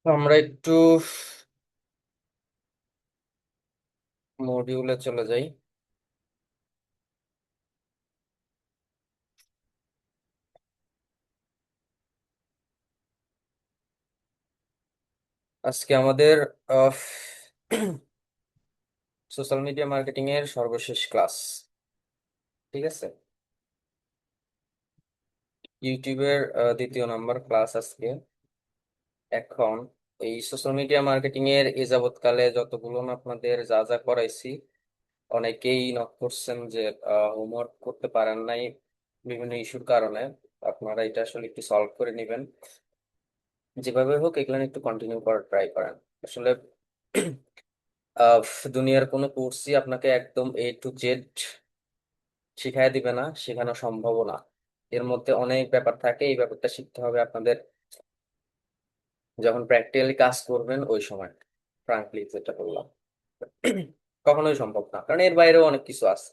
আমরা একটু মডিউলে চলে যাই। আজকে আমাদের সোশ্যাল মিডিয়া মার্কেটিং এর সর্বশেষ ক্লাস। ঠিক আছে, ইউটিউবের দ্বিতীয় নাম্বার ক্লাস আজকে। এখন এই সোশ্যাল মিডিয়া মার্কেটিং এর এ যাবৎকালে যতগুলো না আপনাদের যা যা করাইছি, অনেকেই নক করছেন যে হোমওয়ার্ক করতে পারেন নাই বিভিন্ন ইস্যুর কারণে। আপনারা এটা আসলে একটু সলভ করে নেবেন, যেভাবে হোক এগুলো একটু কন্টিনিউ করার ট্রাই করেন। আসলে আহ, দুনিয়ার কোনো কোর্সই আপনাকে একদম A to Z শিখাই দিবে না, শেখানো সম্ভব না। এর মধ্যে অনেক ব্যাপার থাকে, এই ব্যাপারটা শিখতে হবে আপনাদের যখন প্র্যাকটিক্যালি কাজ করবেন ওই সময়। ফ্রাঙ্কলি যেটা বললাম, কখনোই সম্ভব না, কারণ এর বাইরেও অনেক কিছু আছে।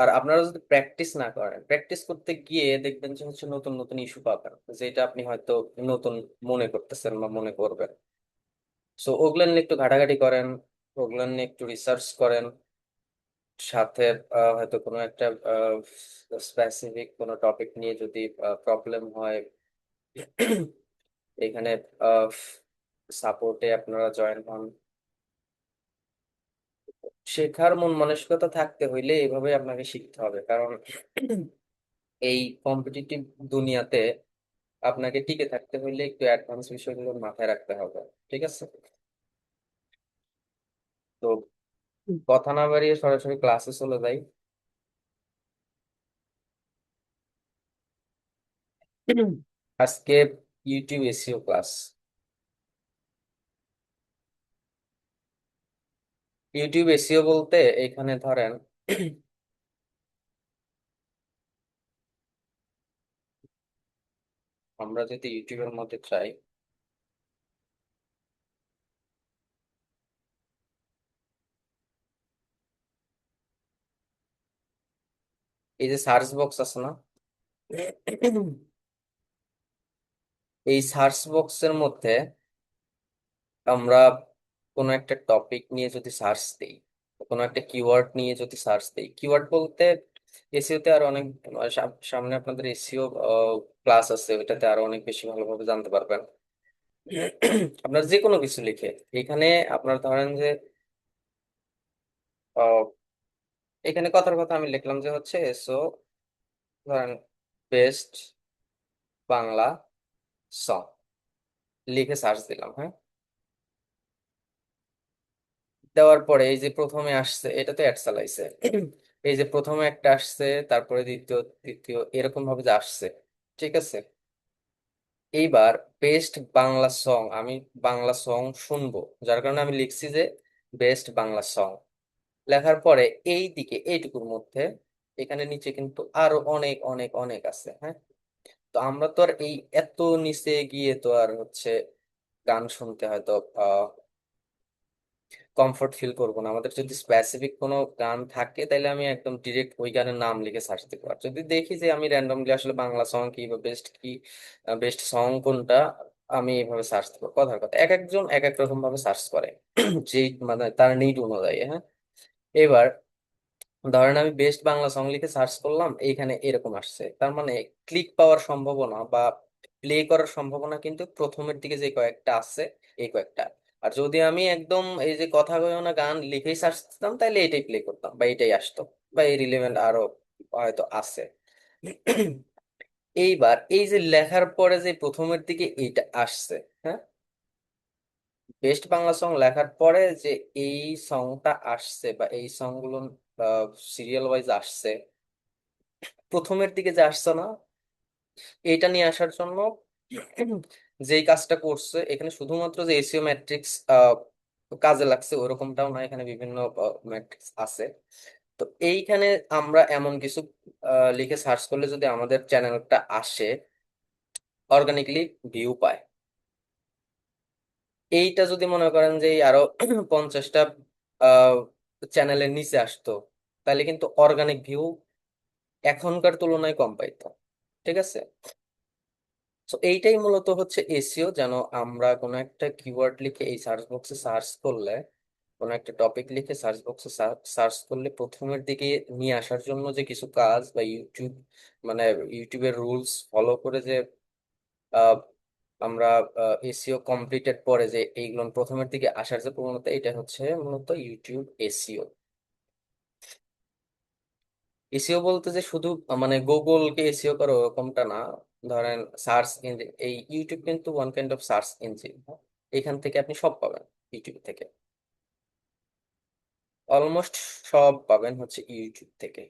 আর আপনারা যদি প্র্যাকটিস না করেন, প্র্যাকটিস করতে গিয়ে দেখবেন যে হচ্ছে নতুন নতুন ইস্যু পাবেন, যেটা আপনি হয়তো নতুন মনে করতেছেন বা মনে করবেন। সো ওগুলো নিয়ে একটু ঘাটাঘাটি করেন, ওগুলো নিয়ে একটু রিসার্চ করেন। সাথে হয়তো কোনো একটা স্পেসিফিক কোনো টপিক নিয়ে যদি প্রবলেম হয়, এখানে সাপোর্টে আপনারা জয়েন হন। শেখার মন মানসিকতা থাকতে হইলে এইভাবে আপনাকে শিখতে হবে, কারণ এই কম্পিটিটিভ দুনিয়াতে আপনাকে টিকে থাকতে হইলে একটু অ্যাডভান্স বিষয়গুলো মাথায় রাখতে হবে। ঠিক আছে, তো কথা না বাড়িয়ে সরাসরি ক্লাসে চলে যাই। আজকে YouTube SEO class. YouTube SEO বলতে এখানে ধরেন আমরা যদি ইউটিউবের মধ্যে চাই, এই যে সার্চ বক্স আছে না, এই সার্চ বক্সের মধ্যে আমরা কোনো একটা টপিক নিয়ে যদি সার্চ দিই, কোনো একটা কিওয়ার্ড নিয়ে যদি সার্চ দিই, কিওয়ার্ড বলতে এসইও তে আরো অনেক সামনে আপনাদের এসইও ক্লাস আছে, ওইটাতে আরো অনেক বেশি ভালোভাবে জানতে পারবেন। আপনার যে কোনো কিছু লিখে এখানে আপনার ধরেন যে আহ, এখানে কথার কথা আমি লিখলাম যে হচ্ছে এসও, ধরেন বেস্ট বাংলা সং, লিখে সার্চ দিলাম। হ্যাঁ, দেওয়ার পরে এই যে প্রথমে আসছে, এটা তো অ্যাড চালাইছে। এই যে প্রথমে একটা আসছে, তারপরে দ্বিতীয় তৃতীয় এরকম ভাবে যে আসছে। ঠিক আছে, এইবার বেস্ট বাংলা সং, আমি বাংলা সং শুনবো, যার কারণে আমি লিখছি যে বেস্ট বাংলা সং। লেখার পরে এই দিকে এইটুকুর মধ্যে এখানে নিচে কিন্তু আরো অনেক অনেক অনেক আছে। হ্যাঁ, তো আমরা তো আর এই এত নিচে গিয়ে তো আর হচ্ছে গান শুনতে হয়তো কমফোর্ট ফিল করবো না। আমাদের যদি স্পেসিফিক কোনো গান থাকে তাহলে আমি একদম ডিরেক্ট ওই গানের নাম লিখে সার্চ দিতে পারি। যদি দেখি যে আমি র্যান্ডমলি আসলে বাংলা সং কি বা বেস্ট কি, বেস্ট সং কোনটা, আমি এইভাবে সার্চ দেবো। কথার কথা এক একজন এক এক রকম ভাবে সার্চ করে, যেই মানে তার নিড অনুযায়ী। হ্যাঁ, এবার ধরেন আমি বেস্ট বাংলা সং লিখে সার্চ করলাম, এইখানে এরকম আসছে, তার মানে ক্লিক পাওয়ার সম্ভাবনা বা প্লে করার সম্ভাবনা কিন্তু প্রথমের দিকে যে কয়েকটা আছে এই কয়েকটা। আর যদি আমি একদম এই যে কথা কইও না গান লিখেই সার্চ দিতাম, তাহলে এটাই প্লে করতাম বা এটাই আসতো, বা এই রিলেভেন্ট আরো হয়তো আছে। এইবার এই যে লেখার পরে যে প্রথমের দিকে এইটা আসছে, হ্যাঁ, বেস্ট বাংলা সং লেখার পরে যে এই সংটা আসছে বা এই সং গুলো সিরিয়াল ওয়াইজ আসছে, প্রথমের দিকে যে আসছে না, এটা নিয়ে আসার জন্য যেই কাজটা করছে এখানে শুধুমাত্র যে এসইও ম্যাট্রিক্স কাজে লাগছে ওরকমটাও না, এখানে বিভিন্ন ম্যাট্রিক্স আছে। তো এইখানে আমরা এমন কিছু লিখে সার্চ করলে যদি আমাদের চ্যানেলটা আসে, অর্গানিকলি ভিউ পায়। এইটা যদি মনে করেন যে এই আরো 50টা চ্যানেলের নিচে আসতো, তাহলে কিন্তু অর্গানিক ভিউ এখনকার তুলনায় কম পাইতো। ঠিক আছে, তো এইটাই মূলত হচ্ছে এসিও, যেন আমরা কোনো একটা কিওয়ার্ড লিখে এই সার্চ বক্সে সার্চ করলে, কোনো একটা টপিক লিখে সার্চ বক্সে সার্চ করলে প্রথমের দিকে নিয়ে আসার জন্য যে কিছু কাজ বা ইউটিউব, মানে ইউটিউবের রুলস ফলো করে যে আহ, আমরা এসিও কমপ্লিটেড পরে যে এইগুলো প্রথমের দিকে আসার যে প্রবণতা, এটা হচ্ছে মূলত ইউটিউব এসিও। এসিও বলতে যে শুধু মানে গুগলকে এসিও করো ওরকমটা না। ধরেন সার্চ ইঞ্জিন, এই ইউটিউব কিন্তু one kind of search engine. এখান থেকে আপনি সব পাবেন ইউটিউব থেকে। অলমোস্ট সব পাবেন হচ্ছে ইউটিউব থেকে।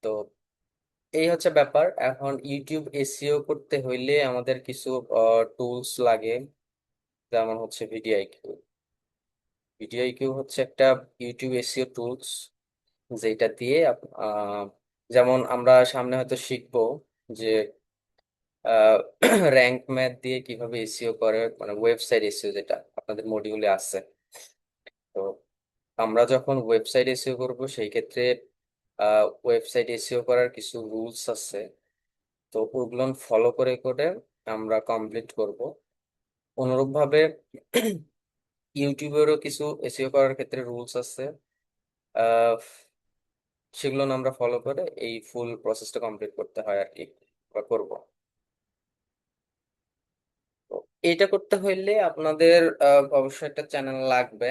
তো এই হচ্ছে ব্যাপার। এখন ইউটিউব এসইও করতে হইলে আমাদের কিছু টুলস লাগে, যেমন হচ্ছে ভিডিআইকিউ। ভিডিআইকিউ হচ্ছে একটা ইউটিউব এসইও টুলস, যেটা দিয়ে যেমন আমরা সামনে হয়তো শিখবো যে র্যাঙ্ক ম্যাথ দিয়ে কিভাবে এসইও করে, মানে ওয়েবসাইট এসইও যেটা আপনাদের মডিউলে আছে। তো আমরা যখন ওয়েবসাইট এসইও করব সেই ক্ষেত্রে ওয়েবসাইট এসইও করার কিছু রুলস আছে। তো ওগুলো ফলো করে করে আমরা কমপ্লিট করব। অনুরূপভাবে ইউটিউবেরও কিছু এসইও করার ক্ষেত্রে রুলস আছে। আহ, সেগুলো আমরা ফলো করে এই ফুল প্রসেসটা কমপ্লিট করতে হয় আর কি, বা করব। তো এটা করতে হইলে আপনাদের অবশ্যই একটা চ্যানেল লাগবে,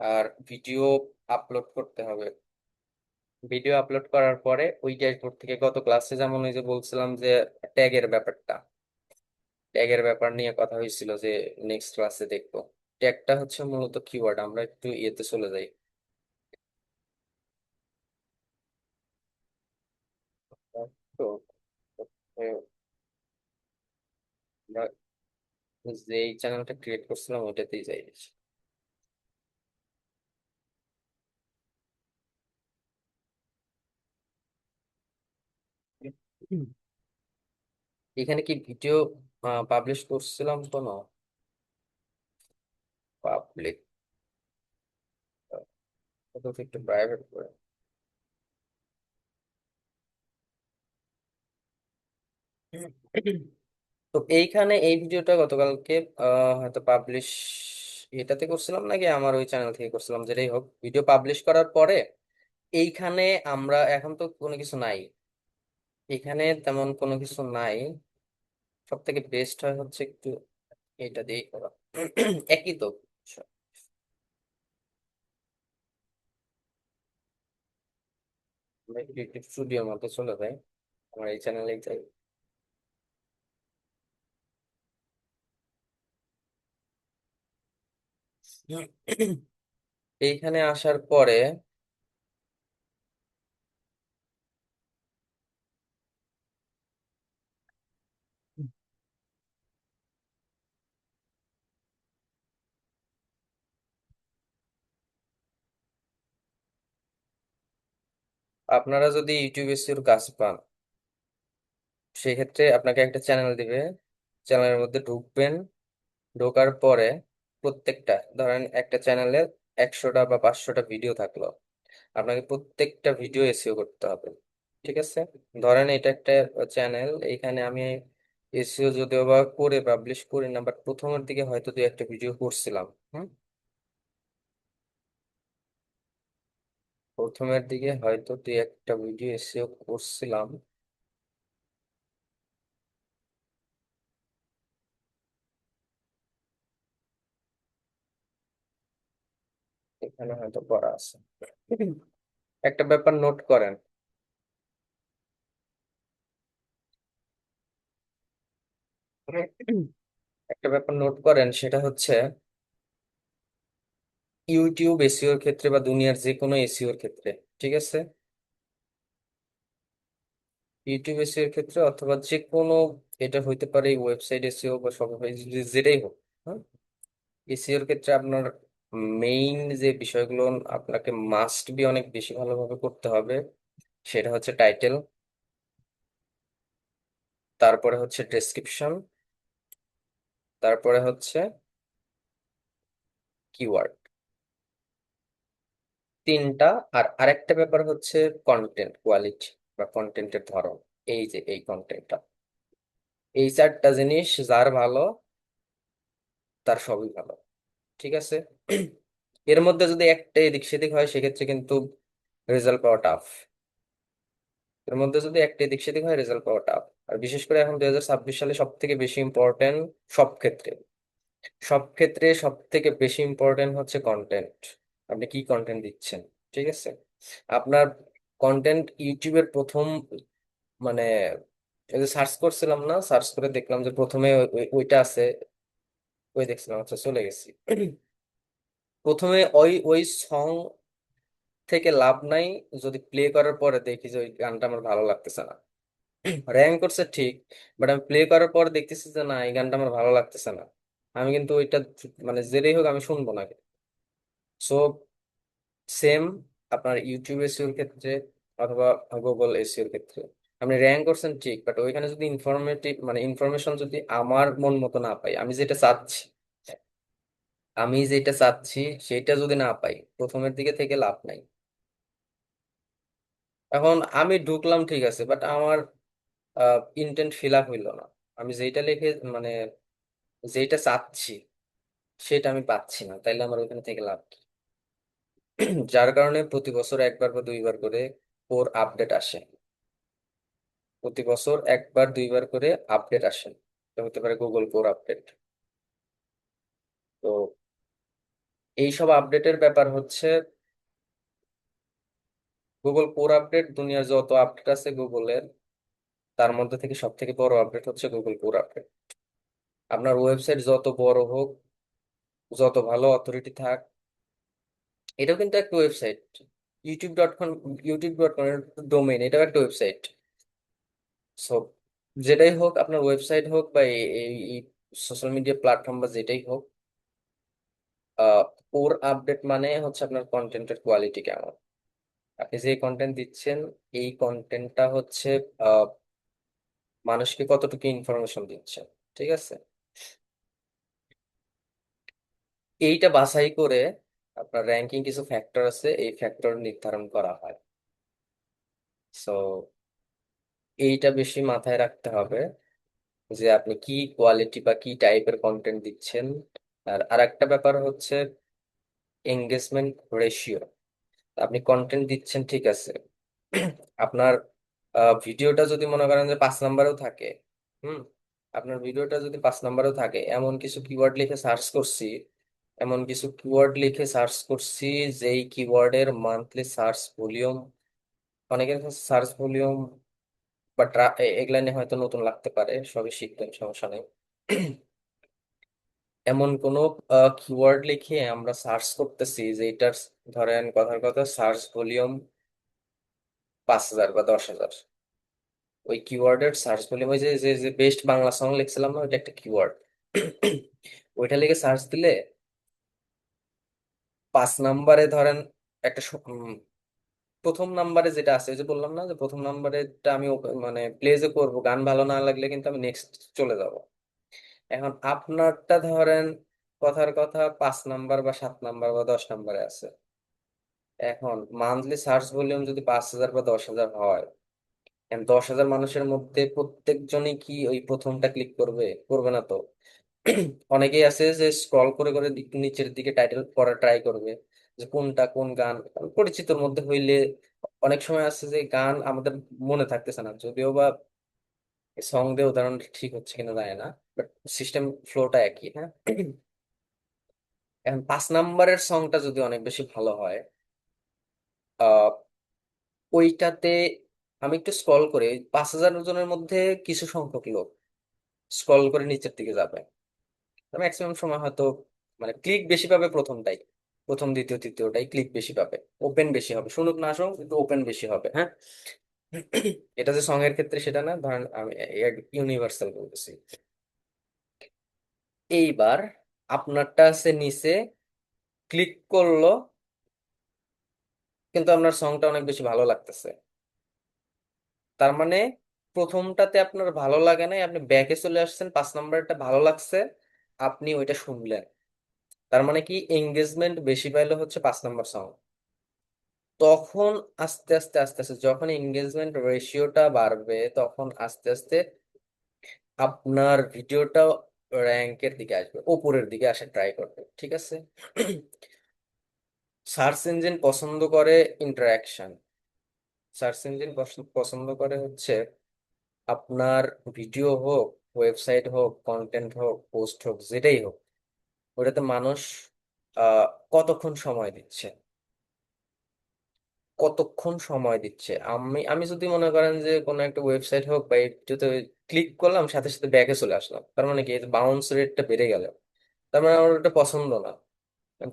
আর ভিডিও আপলোড করতে হবে। ভিডিও আপলোড করার পরে ওই ড্যাশবোর্ড থেকে গত ক্লাসে যেমন ওই যে বলছিলাম যে ট্যাগের ব্যাপারটা, ট্যাগের ব্যাপার নিয়ে কথা হয়েছিল যে নেক্সট ক্লাসে দেখবো। ট্যাগটা হচ্ছে মূলত কিওয়ার্ড। আমরা একটু ইয়েতে চলে যাই। তো এ, আমরা যে এই চ্যানেলটা ক্রিয়েট করছিলাম ওইটাতেই যাই। হুম। এখানে কি ভিডিও পাবলিশ করছিলাম কোনো? পাবলিক, একটু প্রাইভেট করে। তো এইখানে এই ভিডিওটা গতকালকে হয়তো পাবলিশ এটাতে করছিলাম নাকি আমার ওই চ্যানেল থেকে করছিলাম, যেটাই হোক ভিডিও পাবলিশ করার পরে এইখানে আমরা এখন তো কোনো কিছু নাই, এখানে তেমন কোনো কিছু নাই। সব থেকে বেস্ট হয় হচ্ছে একটু এটা দিয়ে করা। একই তো। আমরা একটু ইউটিউব স্টুডিওর মধ্যে চলে যাই, আমার এই চ্যানেলে যাই। এইখানে আসার পরে আপনারা যদি ইউটিউব এসিওর কাজ পান, সেক্ষেত্রে আপনাকে একটা চ্যানেল দিবে। চ্যানেলের মধ্যে ঢুকবেন, ঢোকার পরে প্রত্যেকটা, ধরেন একটা চ্যানেলে 100টা বা 500টা ভিডিও থাকলো, আপনাকে প্রত্যেকটা ভিডিও এসইও করতে হবে। ঠিক আছে? ধরেন এটা একটা চ্যানেল, এখানে আমি এসইও যদিও বা করে পাবলিশ করি না, বাট প্রথমের দিকে হয়তো দুই একটা ভিডিও করছিলাম। হুম। প্রথমের দিকে হয়তো দুই একটা ভিডিও এসইও করছিলাম। এখানে হয়তো করা আছে। একটা ব্যাপার নোট করেন। একটা ব্যাপার নোট করেন, সেটা হচ্ছে ইউটিউব এসইওর ক্ষেত্রে বা দুনিয়ার যে কোনো এসইওর ক্ষেত্রে, ঠিক আছে, ইউটিউব এসইও এর ক্ষেত্রে অথবা যে কোনো, এটা হইতে পারে ওয়েবসাইট এসইও বা শপিফাই, যেটাই হোক, হ্যাঁ, এসইও এর ক্ষেত্রে আপনার মেইন যে বিষয়গুলো আপনাকে মাস্ট বি অনেক বেশি ভালোভাবে করতে হবে, সেটা হচ্ছে টাইটেল, তারপরে হচ্ছে ডেসক্রিপশন, তারপরে হচ্ছে কিওয়ার্ড। তিনটা। আর আরেকটা ব্যাপার হচ্ছে কন্টেন্ট কোয়ালিটি বা কন্টেন্টের ধরন। এই যে এই কন্টেন্টটা, এই চারটা জিনিস যার ভালো তার সবই ভালো। ঠিক আছে। এর মধ্যে যদি একটা এদিক সেদিক হয় সেক্ষেত্রে কিন্তু রেজাল্ট পাওয়া টাফ। এর মধ্যে যদি একটা এদিক সেদিক হয় রেজাল্ট পাওয়া টাফ। আর বিশেষ করে এখন 2026 সালে সব থেকে বেশি ইম্পর্টেন্ট সব ক্ষেত্রে, সব ক্ষেত্রে সব থেকে বেশি ইম্পর্টেন্ট হচ্ছে কন্টেন্ট। আপনি কি কন্টেন্ট দিচ্ছেন। ঠিক আছে। আপনার কন্টেন্ট ইউটিউবের প্রথম মানে এই যে সার্চ করছিলাম না, সার্চ করে দেখলাম যে প্রথমে ওইটা আছে। ওই দেখছিলাম, আচ্ছা চলে গেছি। প্রথমে ওই ওই সং থেকে লাভ নাই যদি প্লে করার পরে দেখি যে ওই গানটা আমার ভালো লাগতেছে না। র্যাঙ্ক করছে ঠিক, বাট আমি প্লে করার পর দেখতেছি যে না, এই গানটা আমার ভালো লাগতেছে না। আমি কিন্তু ওইটা মানে যেটাই হোক আমি শুনবো না। সো সেম আপনার ইউটিউব এসইওর ক্ষেত্রে অথবা গুগল এসইওর ক্ষেত্রে আপনি র্যাঙ্ক করছেন ঠিক, বাট ওইখানে যদি ইনফরমেটিভ মানে ইনফরমেশন যদি আমার মন মতো না পাই, আমি যেটা চাচ্ছি সেটা যদি না পাই, প্রথমের দিকে থেকে লাভ নাই। এখন আমি ঢুকলাম ঠিক আছে, বাট আমার ইন্টেন্ট ফিল আপ হইলো না। আমি যেটা লিখে মানে যেটা চাচ্ছি সেটা আমি পাচ্ছি না, তাইলে আমার ওইখানে থেকে লাভ কি? যার কারণে প্রতি বছর একবার বা দুইবার করে কোর আপডেট আসে। প্রতি বছর একবার দুইবার করে আপডেট আসে। এটা হতে পারে গুগল কোর আপডেট। তো এইসব আপডেটের ব্যাপার হচ্ছে, গুগল কোর আপডেট দুনিয়ার যত আপডেট আছে গুগলের, তার মধ্যে থেকে সব থেকে বড় আপডেট হচ্ছে গুগল কোর আপডেট। আপনার ওয়েবসাইট যত বড় হোক, যত ভালো অথরিটি থাক, এটাও কিন্তু একটা ওয়েবসাইট। ইউটিউব.com, ইউটিউব.com এর ডোমেইন, এটাও একটা ওয়েবসাইট। সো যেটাই হোক, আপনার ওয়েবসাইট হোক বা এই সোশ্যাল মিডিয়া প্ল্যাটফর্ম বা যেটাই হোক, কোর আপডেট মানে হচ্ছে আপনার কন্টেন্টের কোয়ালিটি কেমন। আপনি যে কন্টেন্ট দিচ্ছেন, এই কন্টেন্টটা হচ্ছে আহ, মানুষকে কতটুকু ইনফরমেশন দিচ্ছেন। ঠিক আছে। এইটা বাছাই করে আপনার র্যাঙ্কিং কিছু ফ্যাক্টর আছে, এই ফ্যাক্টর নির্ধারণ করা হয়। সো এইটা বেশি মাথায় রাখতে হবে যে আপনি কি কোয়ালিটি বা কি টাইপের কন্টেন্ট দিচ্ছেন। আর আরেকটা ব্যাপার হচ্ছে এঙ্গেজমেন্ট রেশিও। আপনি কন্টেন্ট দিচ্ছেন ঠিক আছে, আপনার ভিডিওটা যদি মনে করেন যে 5 নম্বরেও থাকে, হুম, আপনার ভিডিওটা যদি 5 নম্বরেও থাকে, এমন কিছু কিওয়ার্ড লিখে সার্চ করছি যেই কিওয়ার্ডের মান্থলি সার্চ ভলিউম, অনেকের কাছে সার্চ ভলিউম বা এগুলা নিয়ে হয়তো নতুন লাগতে পারে, সবই শিখবেন, সমস্যা নেই। এমন কোন কিওয়ার্ড লিখে আমরা সার্চ করতেছি যে এটার ধরেন কথার কথা সার্চ ভলিউম 5,000 বা 10,000। ওই কিওয়ার্ডের সার্চ ভলিউম, ওই যে যে যে বেস্ট বাংলা সং লিখছিলাম না, ওইটা একটা কিওয়ার্ড। ওইটা লিখে সার্চ দিলে 5 নম্বরে ধরেন একটা প্রথম নাম্বারে যেটা আছে, ওই যে বললাম না যে প্রথম নাম্বারেটা আমি মানে প্লে যে করবো, গান ভালো না লাগলে কিন্তু আমি নেক্সট চলে যাব। এখন আপনারটা ধরেন কথার কথা 5 নাম্বার বা 7 নাম্বার বা 10 নাম্বারে আছে। এখন মান্থলি সার্চ ভলিউম যদি 5,000 বা 10,000 হয়, 10,000 মানুষের মধ্যে প্রত্যেকজনই কি ওই প্রথমটা ক্লিক করবে? করবে না তো। অনেকেই আছে যে স্ক্রল করে করে একটু নিচের দিকে টাইটেল পড়া ট্রাই করবে, যে কোনটা কোন গান পরিচিতর মধ্যে হইলে। অনেক সময় আছে যে গান আমাদের মনে থাকতেছে না, যদিও বা সং দিয়ে উদাহরণটা ঠিক হচ্ছে কিনা জানি না, বাট সিস্টেম ফ্লোটা একই, হ্যাঁ। এখন 5 নম্বরের সংটা যদি অনেক বেশি ভালো হয়, আহ ওইটাতে আমি একটু স্ক্রল করে 5,000 জনের মধ্যে কিছু সংখ্যক লোক স্ক্রল করে নিচের দিকে যাবে। ম্যাক্সিমাম সময় হয়তো মানে ক্লিক বেশি পাবে প্রথমটাই, প্রথম দ্বিতীয় তৃতীয়টাই ক্লিক বেশি পাবে, ওপেন বেশি হবে, শুনুক না শুনুক কিন্তু ওপেন বেশি হবে, হ্যাঁ। এটা যে সং এর ক্ষেত্রে সেটা না, ধরেন আমি ইউনিভার্সাল বলতেছি। এইবার আপনারটা আছে নিচে, ক্লিক করলো, কিন্তু আপনার সংটা অনেক বেশি ভালো লাগতেছে। তার মানে প্রথমটাতে আপনার ভালো লাগে নাই, আপনি ব্যাকে চলে আসছেন, 5 নম্বরটা ভালো লাগছে, আপনি ওইটা শুনলেন। তার মানে কি এঙ্গেজমেন্ট বেশি পাইলে হচ্ছে 5 নম্বর সং। তখন আস্তে আস্তে আস্তে আস্তে যখন এঙ্গেজমেন্ট রেশিওটা বাড়বে, তখন আস্তে আস্তে আপনার ভিডিওটা র্যাঙ্কের দিকে আসবে, উপরের দিকে আসে ট্রাই করবে, ঠিক আছে? সার্চ ইঞ্জিন পছন্দ করে ইন্টারাকশন। সার্চ ইঞ্জিন পছন্দ করে হচ্ছে আপনার ভিডিও হোক, ওয়েবসাইট হোক, কন্টেন্ট হোক, পোস্ট হোক, যেটাই হোক, ওটাতে মানুষ আহ কতক্ষণ সময় দিচ্ছে, কতক্ষণ সময় দিচ্ছে। আমি আমি যদি মনে করেন যে কোনো একটা ওয়েবসাইট হোক বা এই ভিডিওতে ক্লিক করলাম, সাথে সাথে ব্যাকে চলে আসলাম, তার মানে কি বাউন্স রেটটা বেড়ে গেল, তার মানে আমার ওটা পছন্দ না।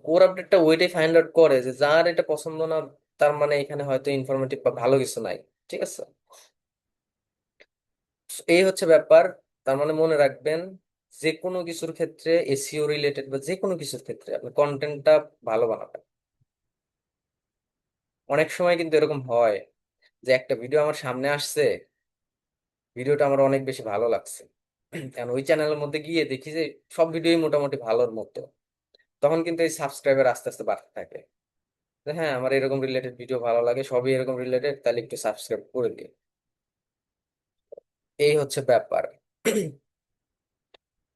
কোর আপডেটটা ওইটাই ফাইন্ড আউট করে যে যার এটা পছন্দ না, তার মানে এখানে হয়তো ইনফরমেটিভ বা ভালো কিছু নাই, ঠিক আছে? এই হচ্ছে ব্যাপার। তার মানে মনে রাখবেন, যে কোনো কিছুর ক্ষেত্রে, এসইও রিলেটেড বা যে কোনো কিছুর ক্ষেত্রে আপনি কন্টেন্টটা ভালো বানাবেন। অনেক সময় কিন্তু এরকম হয় যে একটা ভিডিও আমার সামনে আসছে, ভিডিওটা আমার অনেক বেশি ভালো লাগছে, কারণ ওই চ্যানেলের মধ্যে গিয়ে দেখি যে সব ভিডিওই মোটামুটি ভালোর মতো, তখন কিন্তু এই সাবস্ক্রাইবার আস্তে আস্তে বাড়তে থাকে। যে হ্যাঁ, আমার এরকম রিলেটেড ভিডিও ভালো লাগে, সবই এরকম রিলেটেড, তাহলে একটু সাবস্ক্রাইব করে দিই। এই হচ্ছে ব্যাপার।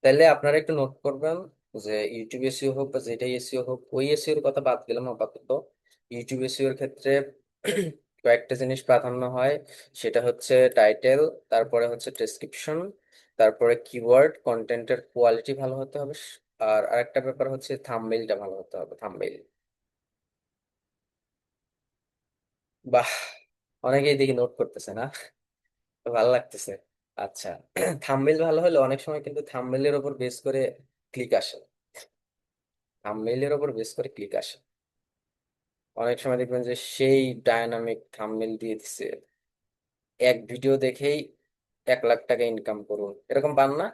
তাহলে আপনারা একটু নোট করবেন যে ইউটিউব এসইও হোক বা যেটাই এসইও হোক, ওই এসইওর কথা বাদ দিলাম আপাতত। ইউটিউব এসইওর ক্ষেত্রে কয়েকটা জিনিস প্রাধান্য হয়। সেটা হচ্ছে টাইটেল, তারপরে হচ্ছে ডেসক্রিপশন, তারপরে কিওয়ার্ড, কন্টেন্টের কোয়ালিটি ভালো হতে হবে, আর আরেকটা ব্যাপার হচ্ছে থাম্বনেইলটা ভালো হতে হবে, থাম্বনেইল। বাহ, অনেকেই দেখি নোট করতেছে না, তো ভালো লাগতেছে। আচ্ছা, থাম্বনেইল ভালো হলে অনেক সময় কিন্তু থাম্বনেইলের উপর বেস করে ক্লিক আসে, থাম্বনেইলের উপর বেস করে ক্লিক আসে। অনেক সময় দেখবেন যে সেই ডায়নামিক থাম্বনেইল দিয়ে দিছে, এক ভিডিও দেখেই 1 লাখ টাকা ইনকাম করুন, এরকম পান না?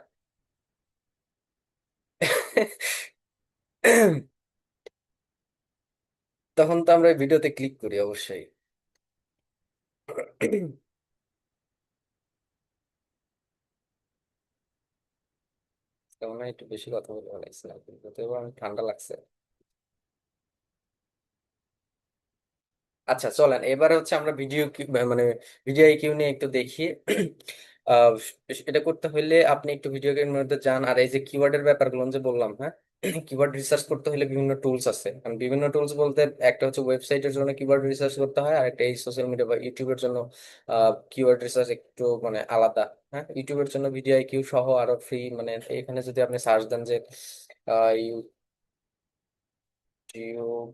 তখন তো আমরা ভিডিওতে ক্লিক করি অবশ্যই। তেমন একটু বেশি কথা বলে ফেলাইছিলাম, কিন্তু তবুও আমি ঠান্ডা লাগছে। আচ্ছা চলেন, এবারে হচ্ছে আমরা ভিডিও মানে ভিডিও কিউ নিয়ে একটু দেখি। আহ, এটা করতে হলে আপনি একটু ভিডিও গেমের মধ্যে যান, আর এই যে কিওয়ার্ডের ব্যাপারগুলো যে বললাম, হ্যাঁ, কিওয়ার্ড রিসার্চ করতে হলে বিভিন্ন টুলস আছে। কারণ বিভিন্ন টুলস বলতে একটা হচ্ছে ওয়েবসাইটের জন্য কিওয়ার্ড রিসার্চ করতে হয়, আর একটা এই সোশ্যাল মিডিয়া বা ইউটিউবের জন্য কিওয়ার্ড রিসার্চ একটু মানে আলাদা। হ্যাঁ, ইউটিউবের জন্য ভিডিও কিউ সহ আরো ফ্রি, মানে এখানে যদি আপনি সার্চ দেন যে ইউটিউব,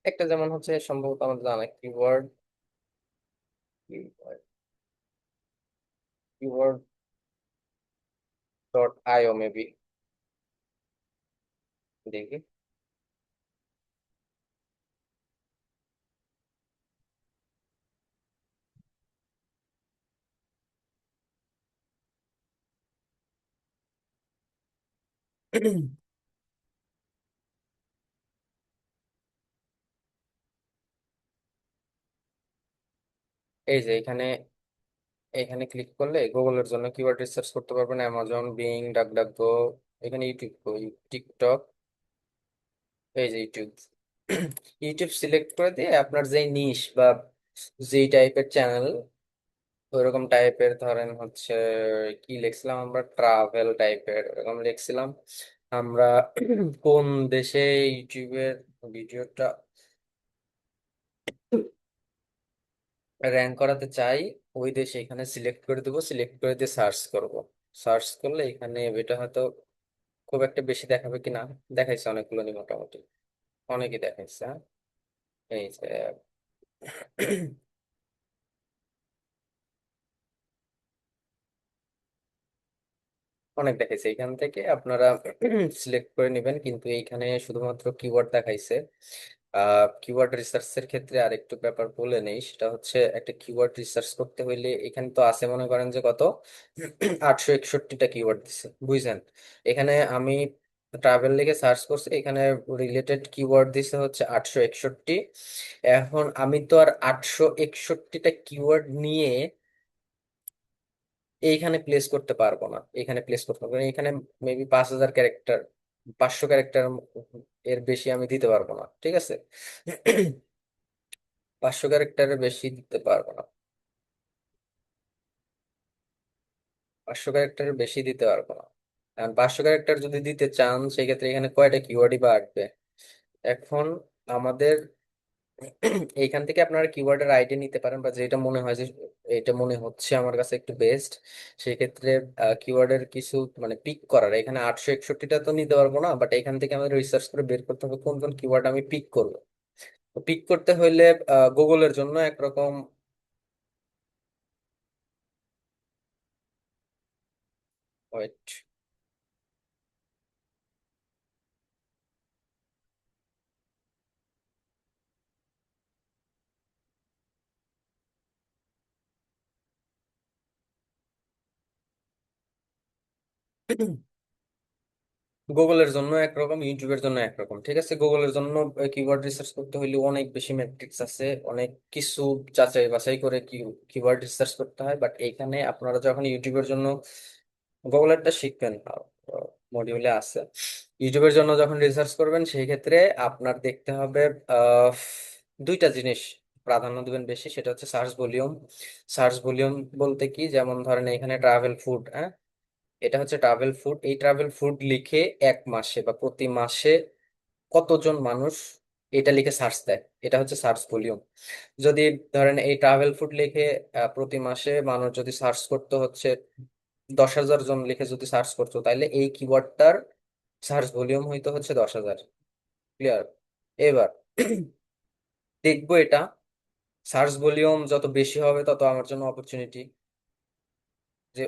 একটা যেমন হচ্ছে সম্ভবত আমাদের জানা কিওয়ার্ড, কিওয়ার্ড ডট আইও মেবি, দেখি। এই যে এখানে, এখানে ক্লিক করলে গুগলের জন্য কিওয়ার্ড রিসার্চ করতে পারবেন, অ্যামাজন, বিং, ডাকডাকগো, এখানে ইউটিউব, টিকটক, এই যে ইউটিউব। ইউটিউব সিলেক্ট করে দিয়ে আপনার যে নিশ বা যেই টাইপের চ্যানেল, ওইরকম টাইপের ধরেন হচ্ছে কি লিখছিলাম আমরা, ট্রাভেল টাইপের এরকম লিখছিলাম আমরা। কোন দেশে ইউটিউবের ভিডিওটা র্যাঙ্ক করাতে চাই, ওই দেশে এখানে সিলেক্ট করে দেবো, সিলেক্ট করে দিয়ে সার্চ করব। সার্চ করলে এখানে এটা হয়তো খুব একটা বেশি দেখাবে কিনা, দেখাইছে অনেকগুলো মোটামুটি, অনেকই দেখাইছে, হ্যাঁ। এই যে অনেক দেখাইছে, এখান থেকে আপনারা সিলেক্ট করে নেবেন। কিন্তু এইখানে শুধুমাত্র কিওয়ার্ড দেখাইছে। কিওয়ার্ড রিসার্চের ক্ষেত্রে আরেকটু ব্যাপার বলে নেই, সেটা হচ্ছে একটা কিওয়ার্ড রিসার্চ করতে হইলে এখানে তো আছে মনে করেন যে কত, 861টা কিওয়ার্ড দিছে, বুঝছেন? এখানে আমি ট্রাভেল লিখে সার্চ করছি, এখানে রিলেটেড কিওয়ার্ড দিছে হচ্ছে 861। এখন আমি তো আর 861টা কিওয়ার্ড নিয়ে এইখানে প্লেস করতে পারবো না, এখানে প্লেস করতে পারবো না। এখানে মেবি 5,000 ক্যারেক্টার, 500 ক্যারেক্টার এর বেশি আমি দিতে পারবো না, ঠিক আছে? 500 ক্যারেক্টারের বেশি দিতে পারবো না। 500 ক্যারেক্টার বেশি দিতে পারবো না। কারণ 500 ক্যারেক্টার যদি দিতে চান সেক্ষেত্রে এখানে কয়টা কিওয়ার্ডই বা আসবে। এখন আমাদের এইখান থেকে আপনারা কিওয়ার্ডের আইডিয়া নিতে পারেন, বা যেটা মনে হয় যে এটা মনে হচ্ছে আমার কাছে একটু বেস্ট। সেক্ষেত্রে কিওয়ার্ডের কিছু মানে পিক করার, এখানে 861টা তো নিতে পারবো না, বাট এখান থেকে আমাদের রিসার্চ করে বের করতে হবে কোন কোন কিওয়ার্ড আমি পিক করবো। তো পিক করতে হইলে গুগলের জন্য একরকম, ওয়েট, গুগলের জন্য একরকম, ইউটিউবের জন্য একরকম। ঠিক আছে, গুগলের জন্য কিওয়ার্ড রিসার্চ করতে হলে অনেক বেশি ম্যাট্রিক্স আছে, অনেক কিছু যাচাই বাছাই করে কিওয়ার্ড রিসার্চ করতে হয়। বাট এইখানে আপনারা যখন ইউটিউবের জন্য গুগলেরটা শিখবেন, মডিউলে আছে, ইউটিউবের জন্য যখন রিসার্চ করবেন সেই ক্ষেত্রে আপনার দেখতে হবে আহ, দুইটা জিনিস প্রাধান্য দিবেন বেশি, সেটা হচ্ছে সার্চ ভলিউম। সার্চ ভলিউম বলতে কি, যেমন ধরেন এখানে ট্রাভেল ফুড, এটা হচ্ছে ট্রাভেল ফুড, এই ট্রাভেল ফুড লিখে এক মাসে বা প্রতি মাসে কতজন মানুষ এটা লিখে সার্চ দেয়, এটা হচ্ছে সার্চ ভলিউম। যদি ধরেন এই ট্রাভেল ফুড লিখে প্রতি মাসে মানুষ যদি সার্চ করতে হচ্ছে 10,000 জন লিখে যদি সার্চ করতো, তাহলে এই কিওয়ার্ডটার সার্চ ভলিউম হইতে হচ্ছে 10,000। ক্লিয়ার? এবার দেখবো এটা, সার্চ ভলিউম যত বেশি হবে তত আমার জন্য অপরচুনিটি, যে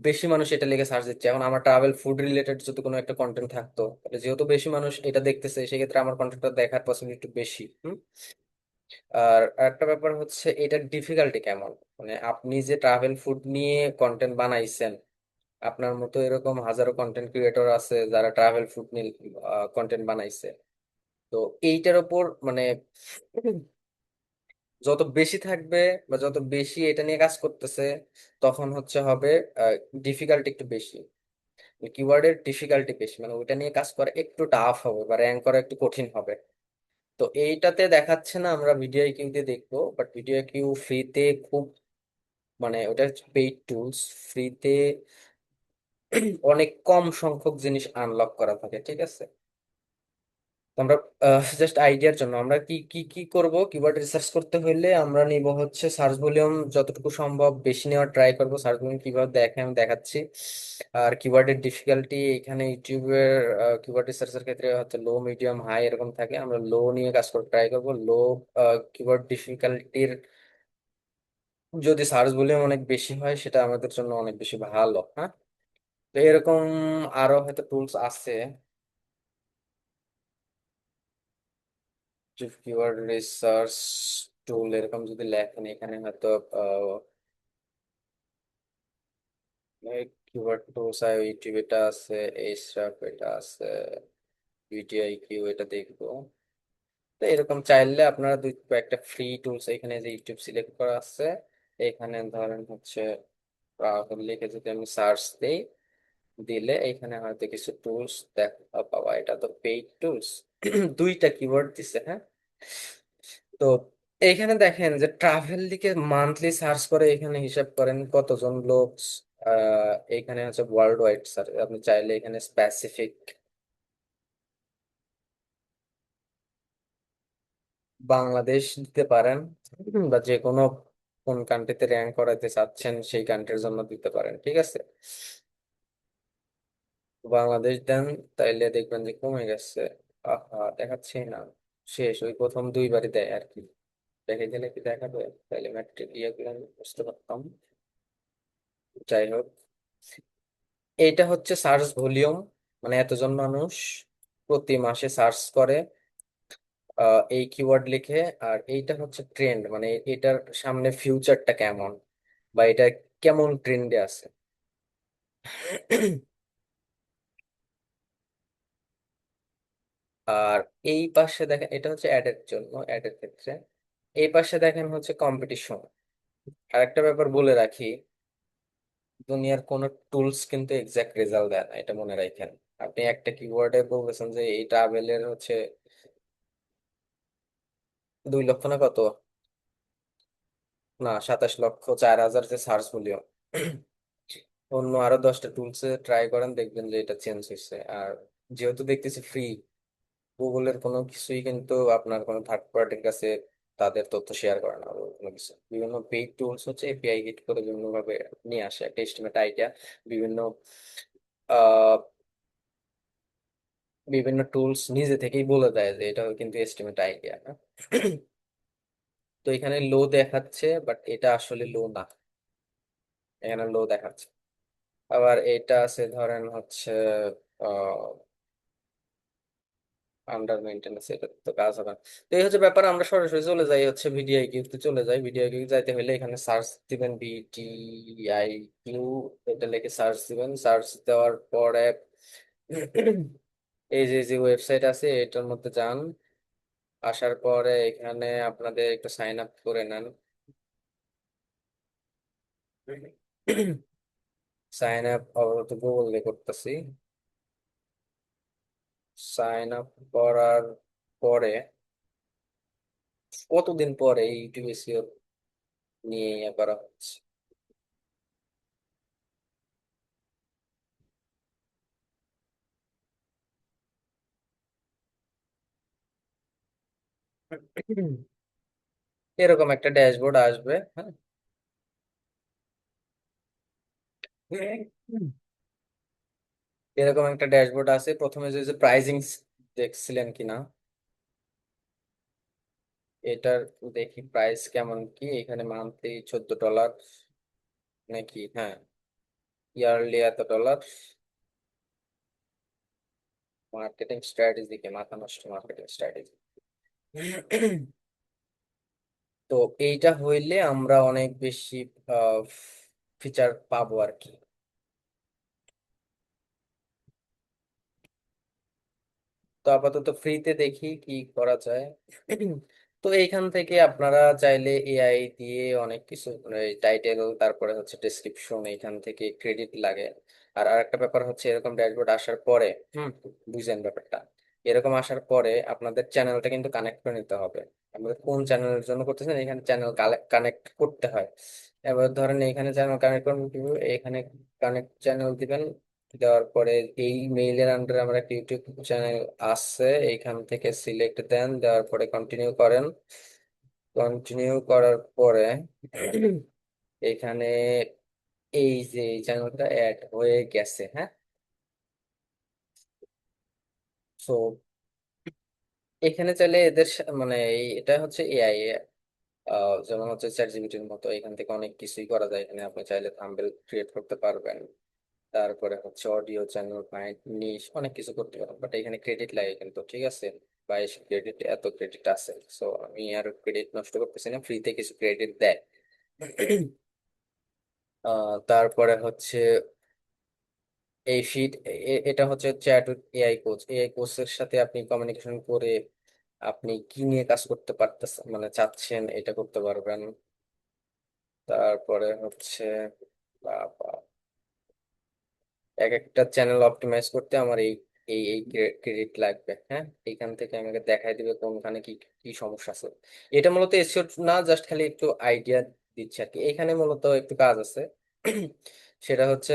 বেশি মানুষ এটা লিখে সার্চ দিচ্ছে। এখন আমার ট্রাভেল ফুড রিলেটেড যদি কোনো একটা কন্টেন্ট থাকতো, তাহলে যেহেতু বেশি মানুষ এটা দেখতেছে সেক্ষেত্রে আমার কন্টেন্টটা দেখার পসিবিলিটি একটু বেশি। আর একটা ব্যাপার হচ্ছে এটার ডিফিকাল্টি কেমন, মানে আপনি যে ট্রাভেল ফুড নিয়ে কন্টেন্ট বানাইছেন, আপনার মতো এরকম হাজারো কন্টেন্ট ক্রিয়েটর আছে যারা ট্রাভেল ফুড নিয়ে কন্টেন্ট বানাইছে। তো এইটার ওপর মানে যত বেশি থাকবে বা যত বেশি এটা নিয়ে কাজ করতেছে, তখন হচ্ছে হবে ডিফিকাল্টি একটু বেশি, কিওয়ার্ডের ডিফিকাল্টি বেশি, মানে ওইটা নিয়ে কাজ করা একটু টাফ হবে বা র্যাঙ্ক করা একটু কঠিন হবে। তো এইটাতে দেখাচ্ছে না, আমরা ভিডিও কিউ দিয়ে দেখবো, বাট ভিডিও কিউ ফ্রিতে খুব, মানে ওটা পেইড টুলস, ফ্রিতে অনেক কম সংখ্যক জিনিস আনলক করা থাকে। ঠিক আছে, তো আমরা জাস্ট আইডিয়ার জন্য আমরা কি কি কি করব, কিওয়ার্ড রিসার্চ করতে হইলে আমরা নিব হচ্ছে সার্চ ভলিউম যতটুকু সম্ভব বেশি নেওয়ার ট্রাই করব। সার্চ ভলিউম কিভাবে দেখে আমি দেখাচ্ছি। আর কিওয়ার্ডের ডিফিকাল্টি এখানে ইউটিউবের কিওয়ার্ড রিসার্চের ক্ষেত্রে হচ্ছে লো, মিডিয়াম, হাই এরকম থাকে, আমরা লো নিয়ে কাজ করতে ট্রাই করব। লো কিওয়ার্ড ডিফিকাল্টির যদি সার্চ ভলিউম অনেক বেশি হয় সেটা আমাদের জন্য অনেক বেশি ভালো। হ্যাঁ, তো এরকম আরো হয়তো টুলস আছে। কিওয়ার্ড রিসার্চ টুল এরকম যদি লেখেন এখানে হয়তো কিওয়ার্ড টুলস ইউটিউব এটা আছে, এইসব এটা আছে, ভিডিআই কিউ এটা দেখবো। তো এরকম চাইলে আপনারা দুই একটা ফ্রি টুলস, এখানে যে ইউটিউব সিলেক্ট করা আছে, এখানে ধরেন হচ্ছে রাহুল লিখে যদি আমি সার্চ দিই, দিলে এখানে হয়তো কিছু টুলস দেখা পাওয়া। এটা তো পেইড টুলস, দুইটা কিওয়ার্ড দিছে। হ্যাঁ, তো এইখানে দেখেন যে ট্রাভেল দিকে মান্থলি সার্চ করে এখানে হিসাব করেন কতজন লোক এখানে হচ্ছে ওয়ার্ল্ড ওয়াইড স্যার। আপনি চাইলে এখানে স্পেসিফিক বাংলাদেশ দিতে পারেন, বা যে কোনো কোন কান্ট্রিতে র্যাঙ্ক করাতে চাচ্ছেন সেই কান্ট্রির জন্য দিতে পারেন। ঠিক আছে, বাংলাদেশ দেন, তাইলে দেখবেন যে কমে গেছে। আহা, দেখাচ্ছেই না, শেষ। ওই প্রথম দুইবারই দেয় আর কি, দেখে দিলে কি দেখাবে, তাইলে ম্যাট্রিক ইয়েগুলো আমি বুঝতে পারতাম। যাই হোক, এইটা হচ্ছে সার্চ ভলিউম, মানে এতজন মানুষ প্রতি মাসে সার্চ করে এই কিওয়ার্ড লিখে। আর এইটা হচ্ছে ট্রেন্ড, মানে এটার সামনে ফিউচারটা কেমন, বা এটা কেমন ট্রেন্ডে আছে। আর এই পাশে দেখেন, এটা হচ্ছে অ্যাডের জন্য, অ্যাডের ক্ষেত্রে। এই পাশে দেখেন হচ্ছে কম্পিটিশন। আর একটা ব্যাপার বলে রাখি, দুনিয়ার কোনো টুলস কিন্তু এক্সাক্ট রেজাল্ট দেয় না, এটা মনে রাখেন। আপনি একটা কিওয়ার্ডে বলতেছেন যে এই ট্রাভেলের হচ্ছে 2 লক্ষ না কত, না 27,04,000 যে সার্চ ভলিউম, অন্য আরো 10টা টুলসে ট্রাই করেন, দেখবেন যে এটা চেঞ্জ হয়েছে। আর যেহেতু দেখতেছি ফ্রি, গুগলের কোনো কিছুই কিন্তু আপনার কোনো থার্ড পার্টির কাছে তাদের তথ্য শেয়ার করে না, বা কোনো কিছু। বিভিন্ন পেইড টুলস হচ্ছে এপিআই হিট করে বিভিন্ন ভাবে নিয়ে আসে একটা এস্টিমেট আইডিয়া। বিভিন্ন আহ বিভিন্ন টুলস নিজে থেকেই বলে দেয় যে এটা কিন্তু এস্টিমেট আইডিয়া না। তো এখানে লো দেখাচ্ছে, বাট এটা আসলে লো না, এখানে লো দেখাচ্ছে। আবার এটা আছে ধরেন হচ্ছে আন্ডার মেনটেন্স, এটা তো কাজ হবে না। তো এই হচ্ছে ব্যাপার। আমরা সরাসরি চলে যাই হচ্ছে ভিডিও কিউতে চলে যাই। ভিডিও কিউ যাইতে হলে এখানে সার্চ দিবেন বিটিআই কিউ, এটা লিখে সার্চ দিবেন। সার্চ দেওয়ার পরে এই যে যে ওয়েবসাইট আছে এটার মধ্যে যান। আসার পরে এখানে আপনাদের একটু সাইন আপ করে নেন। সাইন আপ অবশ্য গুগল দিয়ে করতেছি। সাইন আপ করার পরে কতদিন পরে এই ইউটিউব এসইও নিয়ে ইয়ে করা হচ্ছে। এরকম একটা ড্যাশবোর্ড আসবে, হ্যাঁ। এরকম একটা ড্যাশবোর্ড আছে। প্রথমে যে প্রাইজিং দেখছিলেন কিনা, এটার দেখি প্রাইস কেমন কি। এখানে মান্থলি $14 নাকি, হ্যাঁ। ইয়ারলি $এত। মার্কেটিং স্ট্র্যাটেজি, কে মাথা নষ্ট মার্কেটিং স্ট্র্যাটেজি। তো এইটা হইলে আমরা অনেক বেশি ফিচার পাবো আর কি। তো আপাতত ফ্রিতে দেখি কি করা যায়। তো এইখান থেকে আপনারা চাইলে এআই দিয়ে অনেক কিছু, টাইটেল, তারপরে হচ্ছে ডেসক্রিপশন, এইখান থেকে ক্রেডিট লাগে। আর আরেকটা ব্যাপার হচ্ছে এরকম ড্যাশবোর্ড আসার পরে, বুঝেন ব্যাপারটা, এরকম আসার পরে আপনাদের চ্যানেলটা কিন্তু কানেক্ট করে নিতে হবে। আমাদের কোন চ্যানেলের জন্য করতেছেন, এখানে চ্যানেল কানেক্ট করতে হয়। এবার ধরেন এখানে চ্যানেল কানেক্ট করবেন কিভাবে, এখানে কানেক্ট চ্যানেল দিবেন। দেওয়ার পরে এই মেইলের আন্ডারে আমার একটা ইউটিউব চ্যানেল আছে, এইখান থেকে সিলেক্ট দেন, দেওয়ার পরে কন্টিনিউ করেন। কন্টিনিউ করার পরে এখানে এই যে এই চ্যানেলটা অ্যাড হয়ে গেছে, হ্যাঁ। সো এখানে চাইলে এদের মানে এটা হচ্ছে এআই, যেমন হচ্ছে চ্যাট জিপিটির মতো, এখান থেকে অনেক কিছুই করা যায়। এখানে আপনি চাইলে থাম্বনেল ক্রিয়েট করতে পারবেন, তারপরে হচ্ছে অডিও চ্যানেল, পয়েন্ট, নিশ, অনেক কিছু করতে পারবেন। বাট এখানে ক্রেডিট লাগে কিন্তু, ঠিক আছে। 22 ক্রেডিট, এত ক্রেডিট আছে। সো আমি আর ক্রেডিট নষ্ট করতেছি না, ফ্রিতে কিছু ক্রেডিট দেয়। তারপরে হচ্ছে এই ফিড, এটা হচ্ছে চ্যাট এআই কোচ। এআই কোচের সাথে আপনি কমিউনিকেশন করে আপনি কি নিয়ে কাজ করতে পারতেছেন, মানে চাচ্ছেন, এটা করতে পারবেন। তারপরে হচ্ছে এক একটা চ্যানেল অপটিমাইজ করতে আমার এই এই এই ক্রেডিট লাগবে, হ্যাঁ। এখান থেকে আমাকে দেখাই দিবে কোনখানে কি কি সমস্যা আছে। এটা মূলত এসিও না, জাস্ট খালি একটু আইডিয়া দিচ্ছে আর কি। এখানে মূলত একটু কাজ আছে। সেটা হচ্ছে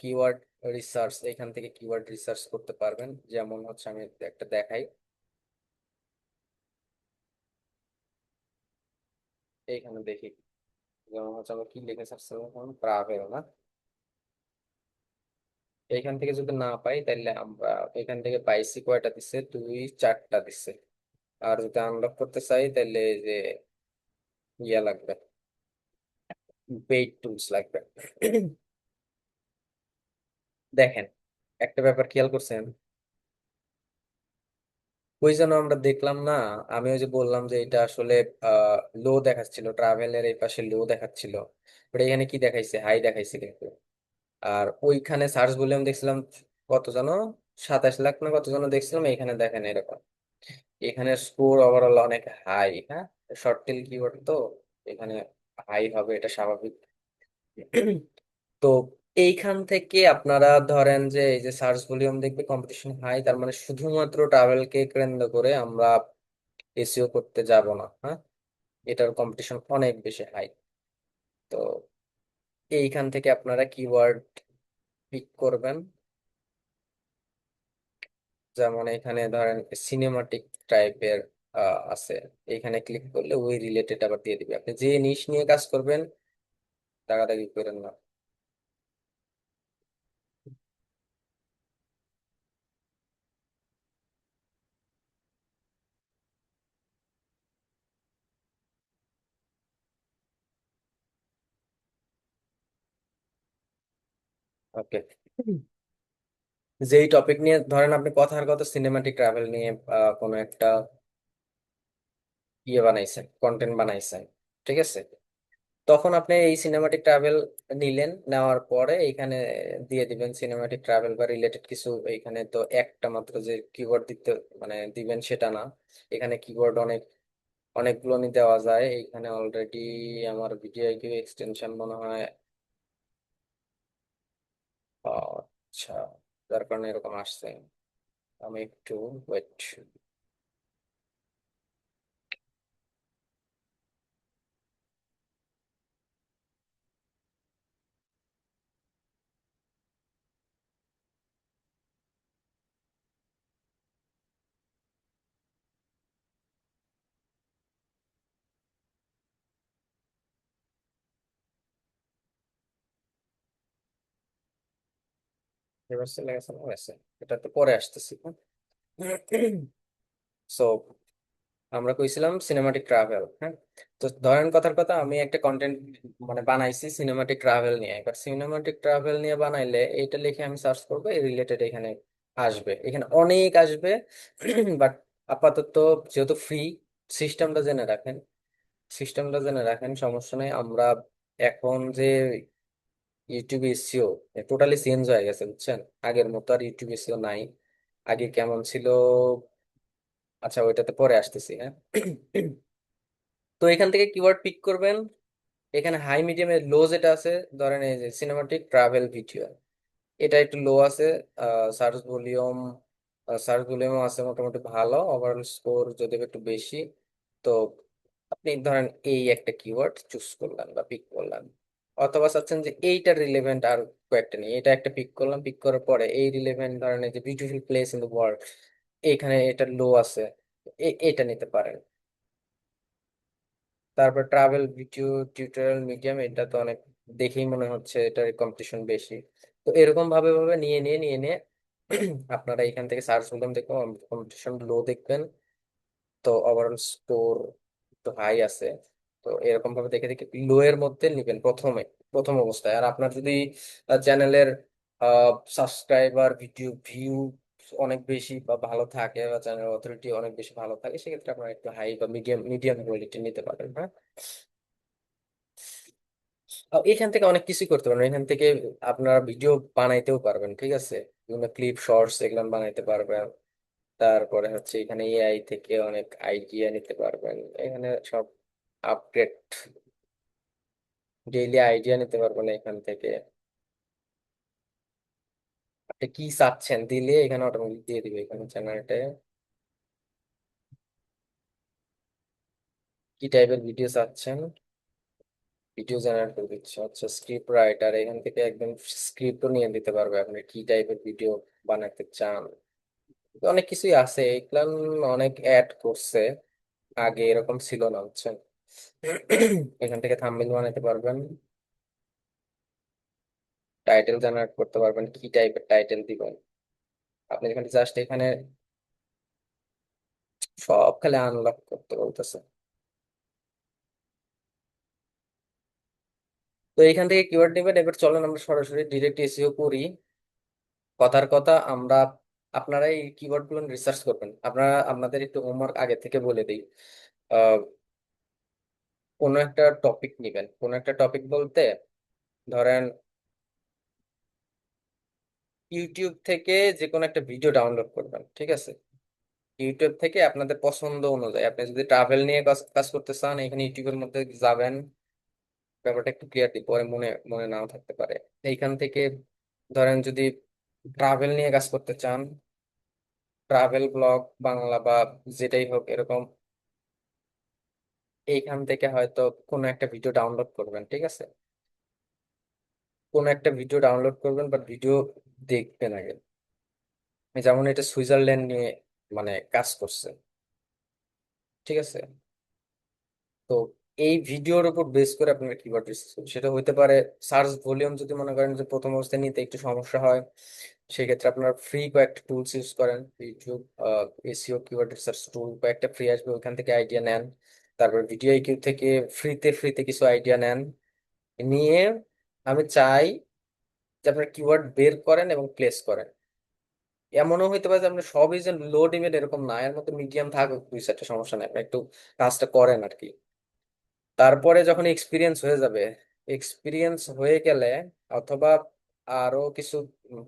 কিওয়ার্ড রিসার্চ। এখান থেকে কিওয়ার্ড রিসার্চ করতে পারবেন। যেমন হচ্ছে আমি একটা দেখাই, এইখানে দেখি। যেমন হচ্ছে আমরা কি লিখে সার্চ করবো, ট্রাভেল না। এইখান থেকে যদি না পাই তাহলে আমরা এখান থেকে পাইছি কয়টা দিচ্ছে, 2, 4টা দিচ্ছে। আর যদি আনলক করতে চাই তাহলে এই যে ইয়া লাগবে, পেইড টুলস লাগবে। দেখেন, একটা ব্যাপার খেয়াল করছেন, ওই যেন আমরা দেখলাম না, আমি ওই যে বললাম যে এটা আসলে লো দেখাচ্ছিল, ট্রাভেলের এই পাশে লো দেখাচ্ছিল, বাট এখানে কি দেখাইছে, হাই দেখাইছে কিন্তু। আর ওইখানে সার্চ ভলিউম দেখছিলাম কত জানো, 27 লাখ না কত জানো দেখছিলাম, এখানে দেখেন এরকম। এখানে স্কোর ওভারঅল অনেক হাই, হ্যাঁ। শর্ট টেল কিওয়ার্ড তো এখানে হাই হবে, এটা স্বাভাবিক। তো এইখান থেকে আপনারা ধরেন যে এই যে সার্চ ভলিউম দেখবে কম্পিটিশন হাই, তার মানে শুধুমাত্র ট্রাভেলকে কেন্দ্র করে আমরা এসইও করতে যাব না, হ্যাঁ। এটার কম্পিটিশন অনেক বেশি হাই। তো এইখান থেকে আপনারা কিওয়ার্ড পিক করবেন। যেমন এখানে ধরেন সিনেমাটিক টাইপের আছে, এখানে ক্লিক করলে ওই রিলেটেড আবার দিয়ে দিবে। আপনি যে নিশ নিয়ে কাজ করবেন দাগাদাগি করেন না। ওকে, যেই টপিক নিয়ে ধরেন আপনি কথার কথা সিনেমাটিক ট্রাভেল নিয়ে কোনো একটা ইয়ে বানাইছেন, কন্টেন্ট বানাইছেন, ঠিক আছে, তখন আপনি এই সিনেমাটিক ট্রাভেল নিলেন, নেওয়ার পরে এইখানে দিয়ে দিবেন সিনেমাটিক ট্রাভেল বা রিলেটেড কিছু। এইখানে তো একটা মাত্র যে কিওয়ার্ড দিতে মানে দিবেন সেটা না, এখানে কিওয়ার্ড অনেকগুলো দেওয়া যায়। এইখানে অলরেডি আমার ভিডিও কিউ এক্সটেনশন মনে হয়, আচ্ছা, যার কারণে এরকম আসছে। আমি একটু ওয়েট। এবার চলে গেছে না গেছে, এটা তো পরে আসতেছি। সো আমরা কইছিলাম সিনেমাটিক ট্রাভেল, হ্যাঁ। তো ধরেন কথার কথা আমি একটা কন্টেন্ট মানে বানাইছি সিনেমাটিক ট্রাভেল নিয়ে। এবার সিনেমাটিক ট্রাভেল নিয়ে বানাইলে এইটা লিখে আমি সার্চ করবো, এই রিলেটেড এখানে আসবে, এখানে অনেক আসবে। বাট আপাতত যেহেতু ফ্রি, সিস্টেমটা জেনে রাখেন, সিস্টেমটা জেনে রাখেন, সমস্যা নেই। আমরা এখন যে ইউটিউব এসিও টোটালি চেঞ্জ হয়ে গেছে, বুঝছেন। আগের মতো আর ইউটিউব এসিও নাই। আগে কেমন ছিল, আচ্ছা ওইটাতে পরে আসতেছি, হ্যাঁ। তো এখান থেকে কিওয়ার্ড পিক করবেন। এখানে হাই মিডিয়াম এর লো যেটা আছে, ধরেন এই যে সিনেমাটিক ট্রাভেল ভিডিও, এটা একটু লো আছে। সার্চ ভলিউম, সার্চ ভলিউম আছে মোটামুটি ভালো, ওভারঅল স্কোর যদি একটু বেশি। তো আপনি ধরেন এই একটা কিওয়ার্ড চুজ করলেন বা পিক করলেন, অথবা চাচ্ছেন যে এইটার রিলেভেন্ট আর কয়েকটা নেই, এটা একটা পিক করলাম, পিক করার পরে এই রিলেভেন্ট ধরেন এই যে beautiful place in the world, এখানে এটা লো আছে, এটা নিতে পারেন। তারপর ট্রাভেল ভিডিও টিউটোরিয়াল মিডিয়াম, এটা তো অনেক দেখেই মনে হচ্ছে এটার কম্পিটিশন বেশি। তো এরকম ভাবে ভাবে নিয়ে নিয়ে আপনারা এখান থেকে সার্চ করবেন, দেখুন কম্পিটিশন লো দেখবেন, তো ওভারঅল স্কোর তো হাই আছে। তো এরকম ভাবে দেখে দেখে লো এর মধ্যে নিবেন প্রথমে, প্রথম অবস্থায়। আর আপনার যদি চ্যানেলের সাবস্ক্রাইবার ভিডিও ভিউ অনেক বেশি বা ভালো থাকে, বা চ্যানেল অথরিটি অনেক বেশি ভালো থাকে, সেক্ষেত্রে আপনারা একটু হাই বা মিডিয়াম মিডিয়াম কোয়ালিটি নিতে পারেন, হ্যাঁ। এখান থেকে অনেক কিছুই করতে পারবেন। এখান থেকে আপনারা ভিডিও বানাইতেও পারবেন, ঠিক আছে, বিভিন্ন ক্লিপ শর্টস এগুলো বানাইতে পারবেন। তারপরে হচ্ছে এখানে এআই থেকে অনেক আইডিয়া নিতে পারবেন, এখানে সব আপডেট ডেইলি আইডিয়া নিতে পারবেন এখান থেকে। আপনি কি চাচ্ছেন দিলে এখানে অটোমেটিক দিয়ে দিবে, এখানে চ্যানেলটা কি টাইপের ভিডিও চাচ্ছেন, ভিডিও জেনারেট করে দিচ্ছে। আচ্ছা, স্ক্রিপ্ট রাইটার, এখান থেকে একদম স্ক্রিপ্টও নিয়ে দিতে পারবে আপনি কি টাইপের ভিডিও বানাতে চান। অনেক কিছুই আছে এগুলা, অনেক অ্যাড করছে, আগে এরকম ছিল না, বুঝছেন। এখান থেকে থাম্বনেল বানাতে পারবেন, টাইটেল জেনারেট করতে পারবেন, কি টাইপের টাইটেল দিবেন। আপনি এখানে জাস্ট এখানে সব খালি আনলক করতে বলতেছে। তো এখান থেকে কিওয়ার্ড নেবেন। এবার চলেন আমরা সরাসরি ডিরেক্ট এসইও করি। কথার কথা আমরা, আপনারা এই কিওয়ার্ড গুলো রিসার্চ করবেন। আপনারা আপনাদের একটু হোমওয়ার্ক আগে থেকে বলে দিই। আহ কোনো একটা টপিক নিবেন, কোনো একটা টপিক বলতে ধরেন ইউটিউব থেকে যে কোনো একটা ভিডিও ডাউনলোড করবেন, ঠিক আছে। ইউটিউব থেকে আপনাদের পছন্দ অনুযায়ী, আপনি যদি ট্রাভেল নিয়ে কাজ কাজ করতে চান, এখানে ইউটিউবের মধ্যে যাবেন। ব্যাপারটা একটু ক্লিয়ারলি পরে মনে মনে নাও থাকতে পারে। এইখান থেকে ধরেন যদি ট্রাভেল নিয়ে কাজ করতে চান, ট্রাভেল ব্লগ বাংলা বা যেটাই হোক এরকম, এইখান থেকে হয়তো কোনো একটা ভিডিও ডাউনলোড করবেন, ঠিক আছে। কোন একটা ভিডিও ডাউনলোড করবেন, বাট ভিডিও দেখবেন আগে। যেমন এটা সুইজারল্যান্ড নিয়ে মানে কাজ করছে, ঠিক আছে? তো এই ভিডিওর উপর বেস করে আপনারা কিওয়ার্ড রিসার্চ করবেন। সেটা হইতে পারে সার্চ ভলিউম, যদি মনে করেন যে প্রথম অবস্থায় নিতে একটু সমস্যা হয়, সেক্ষেত্রে আপনারা ফ্রি কয়েকটা টুলস ইউজ করেন। ইউটিউব এসইও কিওয়ার্ড রিসার্চ টুল কয়েকটা ফ্রি আসবে, ওইখান থেকে আইডিয়া নেন। তারপর ভিডিও আইকিউ থেকে ফ্রিতে কিছু আইডিয়া নেন। নিয়ে আমি চাই যে আপনারা কিওয়ার্ড বের করেন এবং প্লেস করেন। এমনও হইতে পারে যে আপনি সবই যে লো দিবেন এরকম না, এর মধ্যে মিডিয়াম থাকুক দুই চারটা, সমস্যা নেই, আপনি একটু কাজটা করেন আর কি। তারপরে যখন এক্সপিরিয়েন্স হয়ে যাবে, এক্সপিরিয়েন্স হয়ে গেলে অথবা আরো কিছু উম,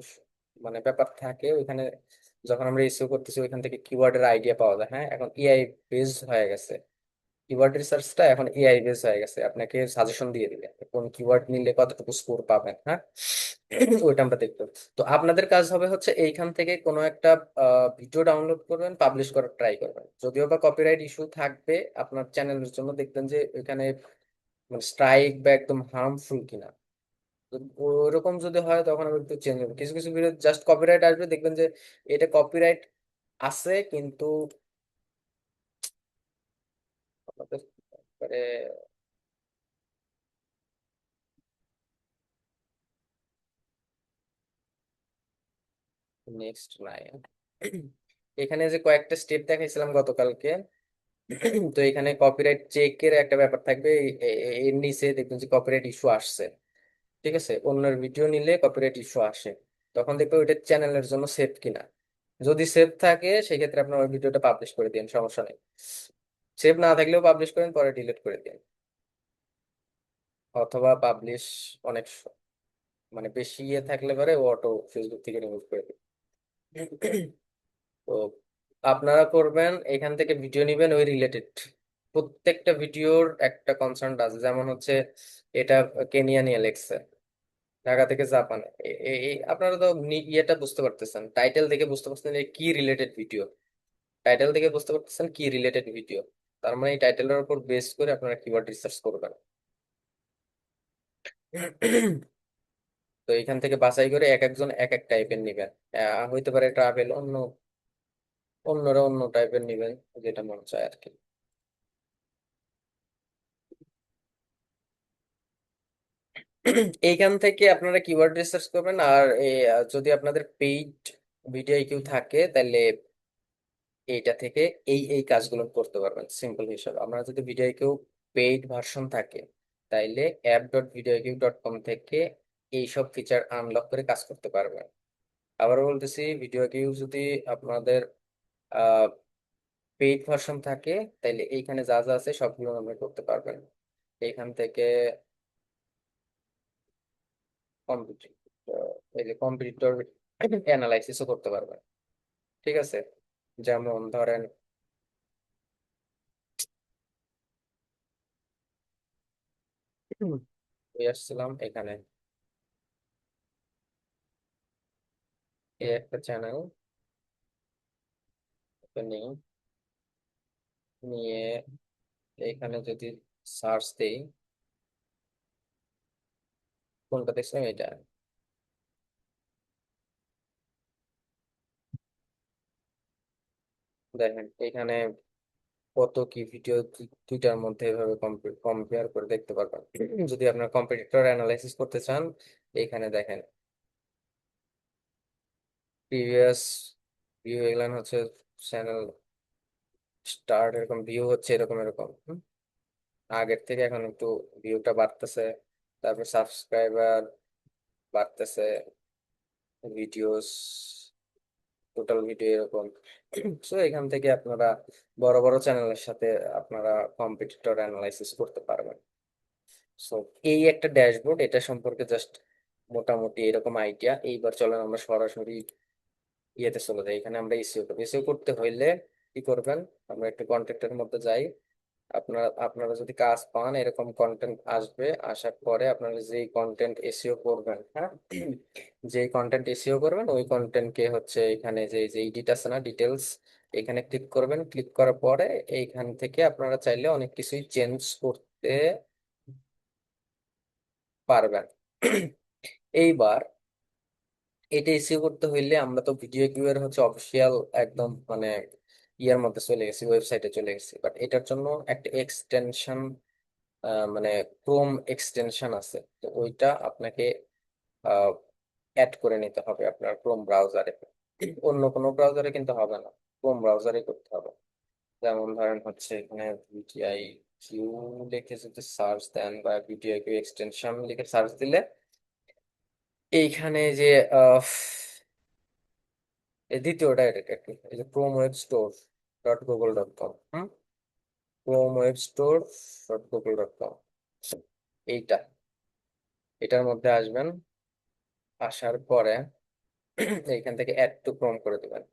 মানে ব্যাপার থাকে ওইখানে, যখন আমরা এসইও করতেছি ওইখান থেকে কিওয়ার্ডের আইডিয়া পাওয়া যায়। হ্যাঁ, এখন এআই বেসড হয়ে গেছে, কিওয়ার্ড রিসার্চটা এখন এআই বেস হয়ে গেছে, আপনাকে সাজেশন দিয়ে দিবে কোন কিওয়ার্ড নিলে কতটুকু স্কোর পাবেন। হ্যাঁ, ওইটা আমরা দেখবো। তো আপনাদের কাজ হবে হচ্ছে এইখান থেকে কোনো একটা ভিডিও ডাউনলোড করবেন, পাবলিশ করার ট্রাই করবেন। যদিও বা কপিরাইট ইস্যু থাকবে আপনার চ্যানেলের জন্য, দেখবেন যে ওইখানে মানে স্ট্রাইক বা একদম হার্মফুল কিনা। যদি ওরকম যদি হয় তখন আমি একটু চেঞ্জ হবে। কিছু কিছু ভিডিও জাস্ট কপিরাইট আসবে, দেখবেন যে এটা কপিরাইট আছে কিন্তু আপনাদের নেক্সট লাইন, এখানে যে কয়েকটা স্টেপ দেখাইছিলাম গতকালকে, তো এখানে কপিরাইট চেকের একটা ব্যাপার থাকবে। এর নিচে দেখবেন যে কপিরাইট ইস্যু আসছে, ঠিক আছে? অন্যের ভিডিও নিলে কপিরাইট ইস্যু আসে, তখন দেখবে ওইটা চ্যানেলের জন্য সেফ কিনা। যদি সেফ থাকে সেক্ষেত্রে আপনার ওই ভিডিওটা পাবলিশ করে দিন, সমস্যা নেই। সেভ না থাকলেও পাবলিশ করেন, পরে ডিলিট করে দিন। অথবা পাবলিশ অনেক মানে বেশি ইয়ে থাকলে পরে ও অটো ফেসবুক থেকে রিমুভ করে দিন। তো আপনারা করবেন এখান থেকে ভিডিও নিবেন ওই রিলেটেড। প্রত্যেকটা ভিডিওর একটা কনসার্ন আছে, যেমন হচ্ছে এটা কেনিয়া নিয়ে লেখছে, ঢাকা থেকে জাপানে। আপনারা তো ইয়েটা বুঝতে পারতেছেন, টাইটেল দেখে বুঝতে পারছেন যে কি রিলেটেড ভিডিও। টাইটেল দেখে বুঝতে পারতেছেন কি রিলেটেড ভিডিও, তার মানে এই টাইটেলের উপর বেস করে আপনারা কিওয়ার্ড রিসার্চ করবেন। তো এখান থেকে বাছাই করে এক একজন এক এক টাইপের নিবেন। হইতে পারে ট্রাভেল, অন্যরা অন্য টাইপের নিবেন, যেটা মন চায় আর কি। এইখান থেকে আপনারা কিওয়ার্ড রিসার্চ করবেন। আর যদি আপনাদের পেইড ভিডিও কেউ থাকে তাহলে এইটা থেকে এই কাজগুলো করতে পারবেন। সিম্পল হিসাবে, আমরা যদি ভিডিও কেউ পেইড ভার্সন থাকে তাইলে app.videoq.com থেকে এইসব ফিচার আনলক করে কাজ করতে পারবেন। আবারও বলতেছি, ভিডিও কেউ যদি আপনাদের পেইড ভার্সন থাকে তাইলে এইখানে যা যা আছে সবগুলো আপনি করতে পারবেন। এইখান থেকে কম্পিটিটর, এই যে কম্পিটিটর অ্যানালাইসিসও করতে পারবেন, ঠিক আছে? যেমন ধরেন এই আসছিলাম এখানে, এই একটা চ্যানেল নিয়ে নিয়ে এখানে যদি সার্চ দেই, কোনটা দেখছিলাম এটা, দেখেন এখানে কত কি ভিডিও, দুইটার মধ্যে এভাবে কম্পেয়ার করে দেখতে পারবেন। যদি আপনার কম্পিটিটর অ্যানালাইসিস করতে চান, এখানে দেখেন প্রিভিয়াস ভিউ, এগুলো হচ্ছে চ্যানেল স্টার্ট, এরকম ভিউ হচ্ছে এরকম এরকম। আগের থেকে এখন একটু ভিউটা বাড়তেছে, তারপর সাবস্ক্রাইবার বাড়তেছে, ভিডিওস, টোটাল ভিডিও এরকম। সো এখান থেকে আপনারা বড় বড় চ্যানেলের সাথে আপনারা কম্পিটিটর অ্যানালাইসিস করতে পারবেন। সো এই একটা ড্যাশবোর্ড, এটা সম্পর্কে জাস্ট মোটামুটি এরকম আইডিয়া। এইবার চলেন আমরা সরাসরি ইয়েতে চলে যাই। এখানে আমরা এসইও করবো। এসইও করতে হইলে কি করবেন, আমরা একটু কন্টেন্টের মধ্যে যাই। আপনারা যদি কাজ পান, এরকম কন্টেন্ট আসবে, আসার পরে আপনারা যেই কন্টেন্ট এসইও করবেন, হ্যাঁ, যেই কন্টেন্ট এসইও করবেন ওই কন্টেন্টকে হচ্ছে এখানে যে যে এডিট আছে না, ডিটেলস, এখানে ক্লিক করবেন। ক্লিক করার পরে এইখান থেকে আপনারা চাইলে অনেক কিছুই চেঞ্জ করতে পারবেন। এইবার এটা এসিও করতে হইলে আমরা তো ভিডিও কিউ এর হচ্ছে অফিসিয়াল একদম মানে ইয়ার মধ্যে চলে গেছি, ওয়েবসাইটে চলে গেছি। বাট এটার জন্য একটা এক্সটেনশন, মানে ক্রোম এক্সটেনশন আছে, তো ওইটা আপনাকে অ্যাড করে নিতে হবে আপনার ক্রোম ব্রাউজারে। অন্য কোনো ব্রাউজারে কিন্তু হবে না, ক্রোম ব্রাউজারে করতে হবে। যেমন ধরেন হচ্ছে এখানে ভিটিআই কিউ লিখে যদি সার্চ দেন বা ভিটিআই কিউ এক্সটেনশন লিখে সার্চ দিলে এইখানে যে আহ, এই দ্বিতীয়টা, এটা একটু এই যে Chrome web store dot Google dot com, Chrome web store dot Google dot com, এইটা, এটার মধ্যে আসবেন। আসার পরে এইখান থেকে অ্যাড টু ক্রোম করে দেবেন,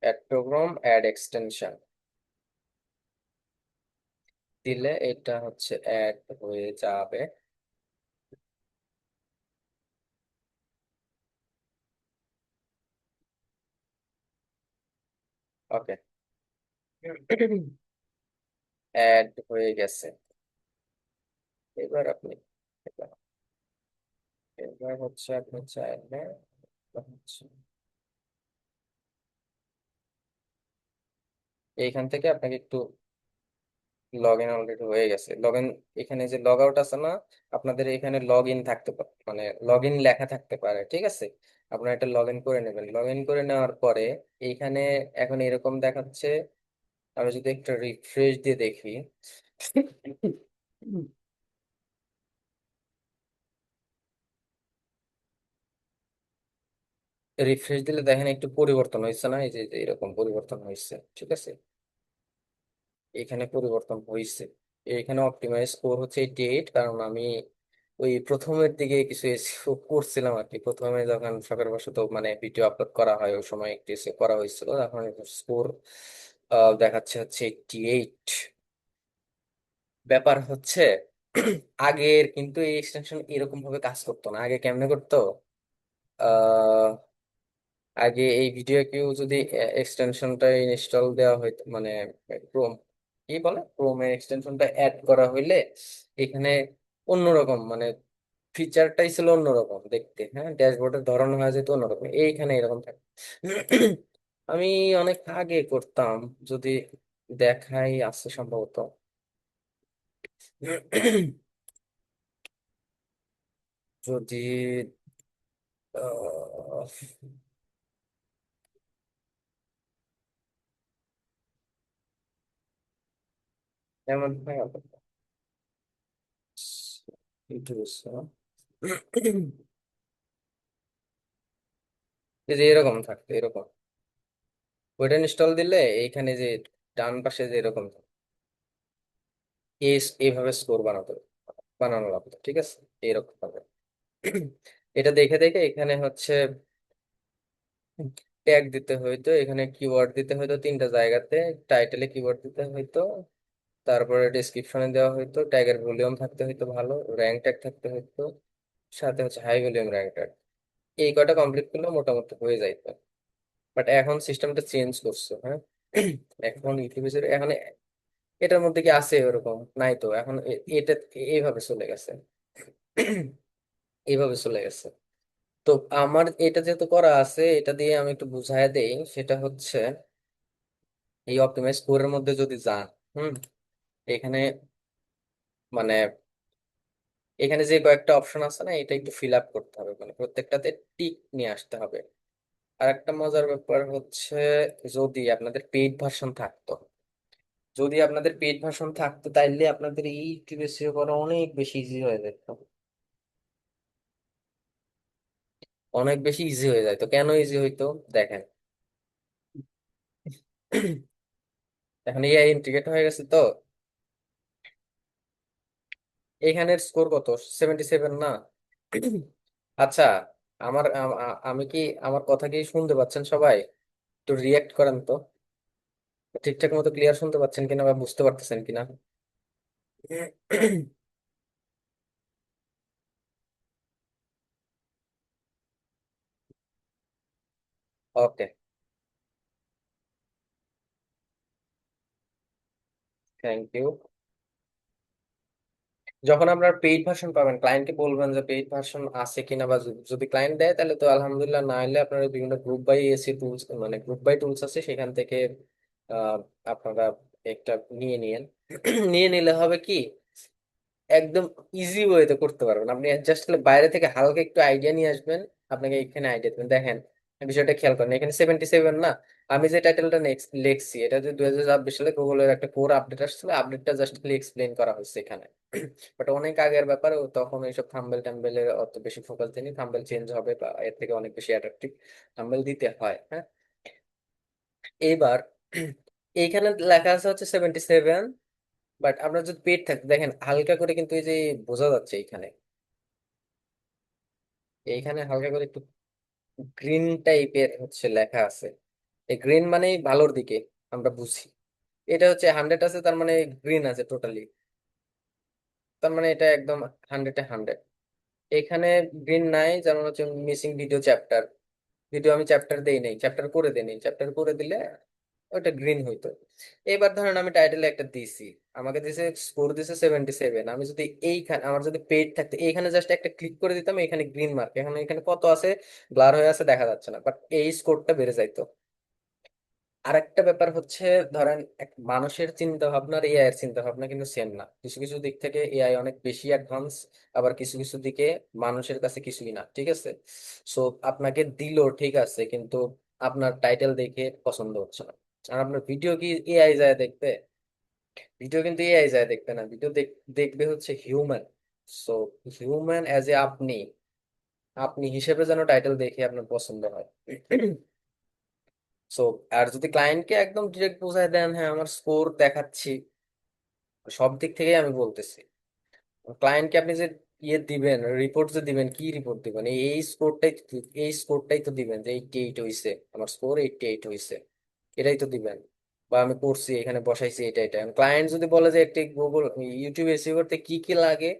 add to Chrome add extension দিলে এটা হচ্ছে অ্যাড হয়ে যাবে। ওকে, অ্যাড হয়ে গেছে। এবার আপনি, এবার এবার হচ্ছে আপনি চাইলে হচ্ছে এইখান থেকে আপনাকে একটু লগ ইন অলরেডি হয়ে গেছে, লগ ইন, এখানে যে লগ আউট আছে না, আপনাদের এখানে লগ ইন থাকতে পারে, মানে লগ ইন লেখা থাকতে পারে, ঠিক আছে। আপনারা এটা লগ ইন করে নেবেন, লগ ইন করে নেওয়ার পরে এইখানে এখন এরকম দেখাচ্ছে। আমি যদি একটা রিফ্রেশ দিয়ে দেখি, রিফ্রেশ দিলে দেখেন একটু পরিবর্তন হয়েছে না, এই যে যে এরকম পরিবর্তন হয়েছে, ঠিক আছে। এখানে পরিবর্তন হয়েছে, এখানে অপটিমাইজ স্কোর হচ্ছে 88, কারণ আমি ওই প্রথমের দিকে কিছু এসইও করছিলাম আর কি, প্রথমে যখন শখের বশত মানে ভিডিও আপলোড করা হয় ওই সময় একটু এসইও করা হয়েছিল, এখন স্কোর দেখাচ্ছে হচ্ছে 88। ব্যাপার হচ্ছে আগের কিন্তু এই এক্সটেনশন এরকম ভাবে কাজ করতো না, আগে কেমনে করতো, আহ আগে এই ভিডিও কিউ যদি এক্সটেনশনটা ইনস্টল দেওয়া হইতো, মানে ক্রোম, কি বলে ক্রোমের এক্সটেনশনটা অ্যাড করা হইলে এখানে অন্যরকম মানে ফিচারটাই ছিল অন্যরকম দেখতে, হ্যাঁ, ড্যাশবোর্ডের ধরন হয়ে যেত অন্যরকম, এইখানে এরকম থাকে। আমি অনেক আগে করতাম, যদি দেখাই আছে সম্ভবত। যদি আহ, যেমন হয় ইউটিউব, এই যে এরকম থাকতো এরকম, ওইটা ইনস্টল দিলে এইখানে যে ডান পাশে যে এরকম এইভাবে স্কোর বানানো লাগতো, ঠিক আছে, এইরকম ভাবে। এটা দেখে দেখে এখানে হচ্ছে ট্যাগ দিতে হইতো, এখানে কিওয়ার্ড দিতে হইতো তিনটা জায়গাতে, টাইটেলে কিওয়ার্ড দিতে হইতো, তারপরে ডেসক্রিপশনে দেওয়া হইতো, ট্যাগের ভলিউম থাকতে হইতো ভালো, র্যাঙ্ক ট্যাগ থাকতে হইতো, সাথে হচ্ছে হাই ভলিউম র্যাঙ্ক ট্যাগ। এই কয়টা কমপ্লিট করলে মোটামুটি হয়ে যাইতো। বাট এখন সিস্টেমটা চেঞ্জ করছে, হ্যাঁ। এখন ইউটিউবে এখন এটার মধ্যে কি আছে ওরকম নাই তো, এখন এটা এইভাবে চলে গেছে। এইভাবে চলে গেছে। তো আমার এটা যেহেতু করা আছে, এটা দিয়ে আমি একটু বুঝায় দেই, সেটা হচ্ছে এই অপটিমাইজ স্কোরের মধ্যে যদি যান, হুম, এখানে মানে এখানে যে কয়েকটা অপশন আছে না, এটা একটু ফিল আপ করতে হবে, মানে প্রত্যেকটাতে টিক নিয়ে আসতে হবে। আর একটা মজার ব্যাপার হচ্ছে, যদি আপনাদের পেইড ভার্সন থাকতো, যদি আপনাদের পেইড ভার্সন থাকতো তাইলে আপনাদের এই ইউটিউবে SEO করা অনেক বেশি ইজি হয়ে যেত, অনেক বেশি ইজি হয়ে যায়। তো কেন ইজি হইতো দেখেন, এখন এআই ইন্টিগ্রেট হয়ে গেছে তো এখানের স্কোর কত, 77 না? আচ্ছা, আমি কি, আমার কথা কি শুনতে পাচ্ছেন সবাই? একটু রিয়াক্ট করেন তো, ঠিকঠাক মতো ক্লিয়ার শুনতে পাচ্ছেন কিনা বা বুঝতে পারতেছেন কিনা। ওকে, থ্যাংক ইউ। যখন আপনার পেইড ভার্সন পাবেন, ক্লায়েন্টকে বলবেন যে পেইড ভার্সন আছে কিনা, বা যদি ক্লায়েন্ট দেয় তাহলে তো আলহামদুলিল্লাহ, না হলে আপনার বিভিন্ন গ্রুপ বাই এসি টুলস, মানে গ্রুপ বাই টুলস আছে, সেখান থেকে আহ, আপনারা একটা নিয়ে নিয়েন। নিয়ে নিলে হবে কি, একদম ইজি ওয়েতে করতে পারবেন আপনি। জাস্ট বাইরে থেকে হালকা একটু আইডিয়া নিয়ে আসবেন, আপনাকে এখানে আইডিয়া দেবেন। দেখেন, বিষয়টা খেয়াল করেন, এখানে 77 না, আমি যে টাইটেলটা লিখছি এটা যে 2026 সালে গুগলের একটা কোর আপডেট আসছিল, আপডেটটা জাস্ট এক্সপ্লেন করা হয়েছে এখানে। বাট অনেক আগের ব্যাপারে, তখন এইসব থাম্বেল টাম্বেলের অত বেশি ফোকাস দিইনি। থাম্বেল চেঞ্জ হবে বা এর থেকে অনেক বেশি অ্যাট্রাকটিভ থাম্বেল দিতে হয়, হ্যাঁ। এইবার এইখানে লেখা আছে হচ্ছে 77, বাট আপনার যদি পেড থাকে, দেখেন হালকা করে কিন্তু এই যে বোঝা যাচ্ছে এইখানে, এইখানে হালকা করে একটু গ্রিন টাইপের হচ্ছে লেখা আছে। এই গ্রিন মানেই ভালোর দিকে, আমরা বুঝি। এটা হচ্ছে 100 আছে, তার মানে গ্রিন আছে টোটালি, তার মানে এটা একদম 100-এ 100। এখানে গ্রিন নাই, যেমন হচ্ছে মিসিং ভিডিও চ্যাপ্টার, ভিডিও আমি চ্যাপ্টার দেই নাই, চ্যাপ্টার করে দেই নাই, চ্যাপ্টার করে দিলে ওটা গ্রিন হইতো। এবার ধরেন আমি টাইটেলে একটা দিছি, আমাকে দিছে স্কোর দিছে 77, আমি যদি এইখানে, আমার যদি পেজ থাকতো এইখানে জাস্ট একটা ক্লিক করে দিতাম, এখানে গ্রিন মার্ক, এখানে এখানে কত আছে, ব্লার হয়ে আছে, দেখা যাচ্ছে না, বাট এই স্কোরটা বেড়ে যাইতো। আরেকটা ব্যাপার হচ্ছে, ধরেন এক মানুষের চিন্তা ভাবনা আর এআই এর চিন্তা ভাবনা কিন্তু সেম না। কিছু কিছু দিক থেকে এআই অনেক বেশি অ্যাডভান্স, আবার কিছু কিছু দিকে মানুষের কাছে কিছুই না, ঠিক আছে। সো আপনাকে দিল, ঠিক আছে, কিন্তু আপনার টাইটেল দেখে পছন্দ হচ্ছে না। আর আপনার ভিডিও কি এআই যায় দেখবে? ভিডিও কিন্তু এআই যায় দেখবে না, ভিডিও দেখবে হচ্ছে human. So human as a আপনি, আপনি হিসেবে যেন টাইটেল দেখে আপনার পছন্দ হয়। সো আর যদি ক্লায়েন্টকে একদম ডিরেক্ট বোঝায় দেন, হ্যাঁ আমার স্কোর দেখাচ্ছি, সব দিক থেকেই আমি বলতেছি, ক্লায়েন্টকে আপনি যে ইয়ে দিবেন, রিপোর্ট যে দিবেন, কি রিপোর্ট দিবেন, এই স্কোরটাই, এই স্কোরটাই তো দিবেন যে 88 হইছে, আমার স্কোর 88 হইছে, এটাই তো দিবেন। বা আমি করছি এখানে বসাইছি এটা এটা। ক্লায়েন্ট যদি বলে যে একটি গুগল, ইউটিউব এসইও করতে কি কি লাগে,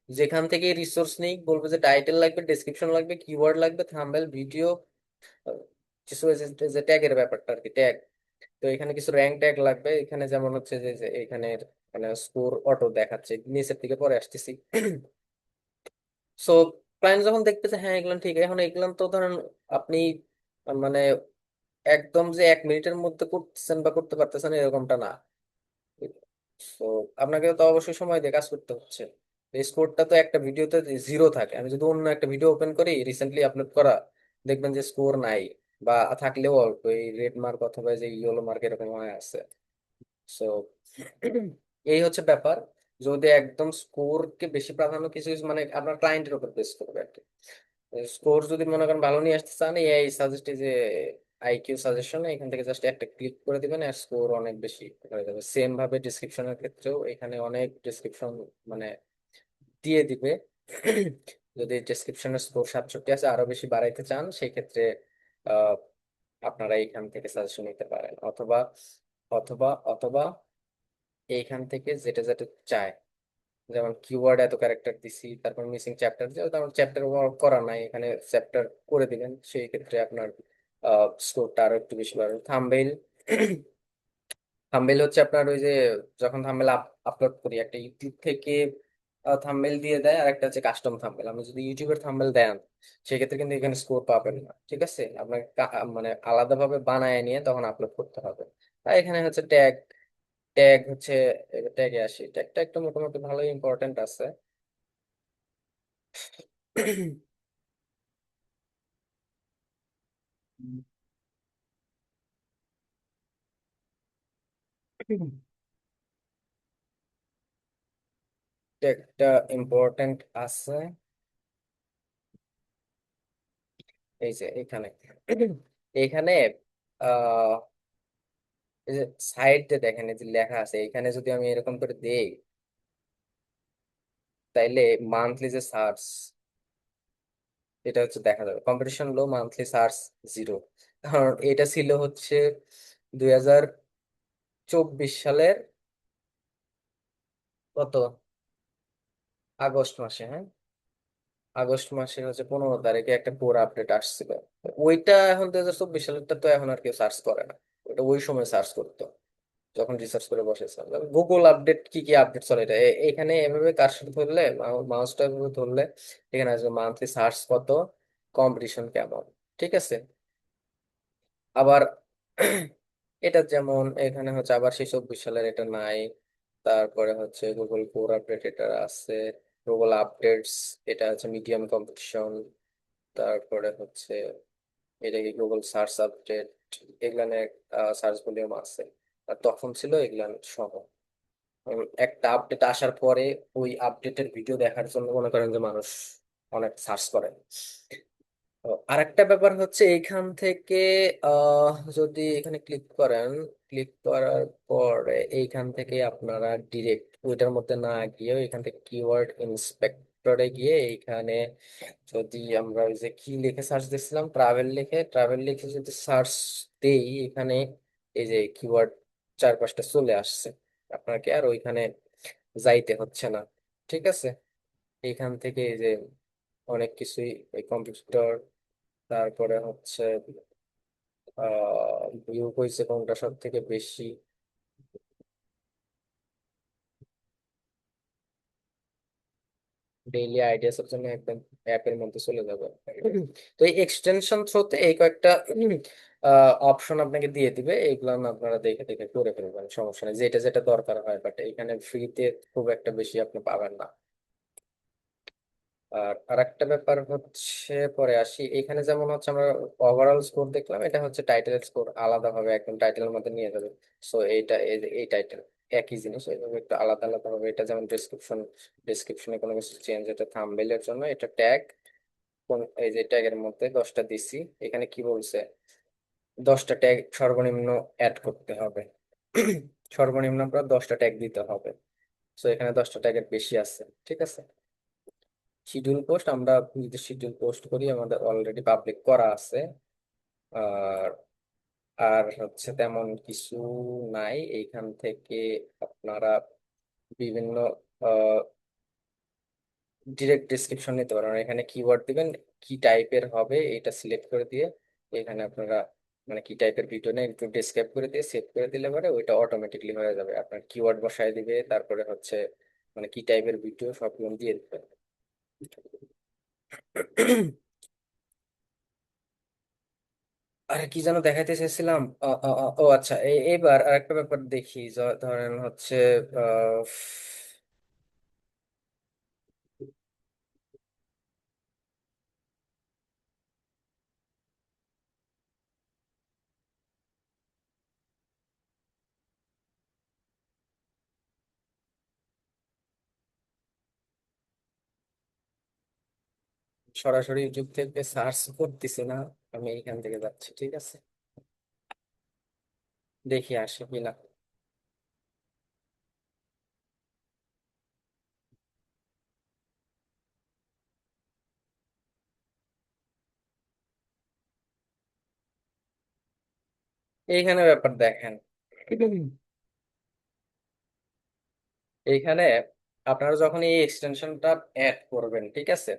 যেখান থেকে রিসোর্স নেই, বলবে যে টাইটেল লাগবে, ডেসক্রিপশন লাগবে, কিওয়ার্ড লাগবে, থাম্বনেল, ভিডিও, কিছু ওই যে ট্যাগের ব্যাপারটা আর কি, ট্যাগ। তো এখানে কিছু র্যাঙ্ক ট্যাগ লাগবে, এখানে যেমন হচ্ছে যে যে এখানে মানে স্কোর অটো দেখাচ্ছে, নিচের দিকে পরে আসতেছি। সো ক্লায়েন্ট যখন দেখবে যে হ্যাঁ এগুলো ঠিক, এখন এগুলো তো ধরেন আপনি মানে একদম যে 1 মিনিটের মধ্যে করতেছেন বা করতে পারতেছেন এরকমটা না। তো আপনাকে তো অবশ্যই সময় দিয়ে কাজ করতে হচ্ছে। এই স্কোরটা তো একটা ভিডিওতে জিরো থাকে, আমি যদি অন্য একটা ভিডিও ওপেন করি রিসেন্টলি আপলোড করা, দেখবেন যে স্কোর নাই, বা থাকলেও অল্প, এই রেড মার্ক অথবা যে ইয়েলো মার্ক এরকম হয়ে আছে। সো এই হচ্ছে ব্যাপার। যদি একদম স্কোরকে বেশি প্রাধান্য, কিছু কিছু মানে আপনার ক্লায়েন্টের উপর বেস করবে আর কি। স্কোর যদি মনে করেন ভালো নিয়ে আসতে চান, এই সাজেস্ট, যে আইকিউ সাজেশন, এখান থেকে জাস্ট একটা ক্লিক করে দিবেন আর স্কোর অনেক বেশি হয়ে যাবে। সেম ভাবে ডিসক্রিপশনের ক্ষেত্রেও এখানে অনেক ডিসক্রিপশন মানে দিয়ে দিবে। যদি ডিসক্রিপশনের স্কোর 67 আছে, আরো বেশি বাড়াইতে চান, সেই ক্ষেত্রে আহ, আপনারা এইখান থেকে সাজেশন নিতে পারেন, অথবা অথবা অথবা এইখান থেকে যেটা যেটা চায়, যেমন কিওয়ার্ড এত ক্যারেক্টার দিছি, তারপর মিসিং চ্যাপ্টার, যেহেতু আমার চ্যাপ্টার করা নাই, এখানে চ্যাপ্টার করে দিবেন, সেই ক্ষেত্রে আপনার স্কোরটা আরো একটু বেশি বাড়বে। থাম্বনেইল, থাম্বনেইল হচ্ছে আপনার ওই যে, যখন থাম্বনেইল আপলোড করি একটা ইউটিউব থেকে থাম্বনেইল দিয়ে দেয়, আর একটা হচ্ছে কাস্টম থাম্বনেইল। আপনি যদি ইউটিউবের থাম্বনেইল দেন, সেক্ষেত্রে কিন্তু এখানে স্কোর পাবেন না, ঠিক আছে, আপনাকে মানে আলাদাভাবে বানায় নিয়ে তখন আপলোড করতে হবে। আর এখানে হচ্ছে ট্যাগ, ট্যাগ হচ্ছে, ট্যাগে আসি, ট্যাগটা একটু মোটামুটি ভালোই ইম্পর্টেন্ট আছে। একটা ইম্পর্টেন্ট আছে, এই যে এখানে, এখানে আহ এই যে সাইডে দেখেন, এই যে লেখা আছে, এখানে যদি আমি এরকম করে দেই, তাইলে মান্থলি যে সার্চ, এটা হচ্ছে দেখা যাবে কম্পিটিশন লো, মান্থলি সার্চ জিরো। কারণ এটা ছিল হচ্ছে 2024 সালের কত, আগস্ট মাসে, হ্যাঁ, আগস্ট মাসে হচ্ছে 15 তারিখে একটা কোর আপডেট আসছিল। ওইটা এখন 2024 সালেরটা তো এখন আর কেউ সার্চ করে না, ওইটা ওই সময় সার্চ করতো। যখন রিসার্চ করে বসেছিলাম গুগল আপডেট কি কি আপডেট চলে এটা এখানে এভাবে কার্সর ধরলে, মাউসটা এভাবে ধরলে এখানে আসবে মান্থলি সার্চ কত, কম্পিটিশন কেমন। ঠিক আছে। আবার এটা যেমন এখানে হচ্ছে আবার সেই 24 সালের এটা নাই। তারপরে হচ্ছে গুগল কোর আপডেট এটা আছে, গুগল আপডেটস এটা হচ্ছে মিডিয়াম কম্পিটিশন। তারপরে হচ্ছে এটা কি গুগল সার্চ আপডেট, এগুলানে সার্চ ভলিউম আছে। আর তখন ছিল এগুলান সহ একটা আপডেট আসার পরে ওই আপডেটের ভিডিও দেখার জন্য মনে করেন যে মানুষ অনেক সার্চ করে। তো আরেকটা ব্যাপার হচ্ছে এইখান থেকে যদি এখানে ক্লিক করেন, ক্লিক করার পরে এইখান থেকে আপনারা ডিরেক্ট ওইটার মধ্যে না গিয়ে এখান থেকে কিওয়ার্ড ইন্সপেক্টরে গিয়ে এইখানে যদি আমরা ওই যে কি লিখে সার্চ দিচ্ছিলাম, ট্রাভেল লিখে যদি সার্চ দেই এখানে এই যে কিওয়ার্ড 4-5টা চলে আসছে, আপনাকে আর ওইখানে যাইতে হচ্ছে না। ঠিক আছে। এইখান থেকে এই যে অনেক কিছুই এই কম্পিউটার, তারপরে হচ্ছে ভিউ হয়েছে কোনটা সব থেকে বেশি, ডেইলি আইডিয়াস এর জন্য একদম অ্যাপের মধ্যে চলে যাবে। তো এই এক্সটেনশন থ্রোতে এই কয়েকটা অপশন আপনাকে দিয়ে দিবে, এইগুলো আপনারা দেখে দেখে করে ফেলবেন, সমস্যা নেই, যেটা যেটা দরকার হয়। বাট এখানে ফ্রিতে খুব একটা বেশি আপনি পাবেন না। আর আরেকটা ব্যাপার হচ্ছে, পরে আসি এখানে যেমন হচ্ছে আমরা ওভারঅল স্কোর দেখলাম, এটা হচ্ছে টাইটেল স্কোর আলাদা ভাবে একদম টাইটেলের মধ্যে নিয়ে যাবে। সো এইটা এই টাইটেল একই জিনিস এইভাবে একটু আলাদা আলাদা হবে। এটা যেমন ডেসক্রিপশনে কোনো কিছু চেঞ্জ, এটা থাম্বনেইলের জন্য এটা ট্যাগ, কোন এই যে ট্যাগের মধ্যে 10টা দিছি। এখানে কি বলছে, 10টা ট্যাগ সর্বনিম্ন অ্যাড করতে হবে। সর্বনিম্ন আপনার 10টা ট্যাগ দিতে হবে। সো এখানে 10টা ট্যাগের বেশি আছে। ঠিক আছে। শিডিউল পোস্ট আমরা যদি শিডিউল পোস্ট করি আমাদের অলরেডি পাবলিক করা আছে। আর আর হচ্ছে তেমন কিছু নাই। এইখান থেকে আপনারা বিভিন্ন ডিরেক্ট ডিসক্রিপশন নিতে পারেন। আর এখানে কিওয়ার্ড দিবেন, কি টাইপের হবে এটা সিলেক্ট করে দিয়ে এখানে আপনারা মানে কি টাইপের ভিডিও নেই একটু ডেসক্রাইব করে দিয়ে সেভ করে দিলে পরে ওইটা অটোমেটিকলি হয়ে যাবে। আপনার কিওয়ার্ড বসায় দিবে, তারপরে হচ্ছে মানে কি টাইপের ভিডিও সবগুলো দিয়ে দিবে। আরে কি যেন দেখাইতে চাইছিলাম, ও আচ্ছা, এইবার আরেকটা ব্যাপার দেখি, ধরেন হচ্ছে আহ, সরাসরি ইউটিউব থেকে সার্চ করতেছি না, আমি এইখান থেকে যাচ্ছি। ঠিক আছে। দেখি আসে কিনা। এইখানে ব্যাপার দেখেন, এইখানে আপনারা যখন এই এক্সটেনশনটা অ্যাড করবেন, ঠিক আছে,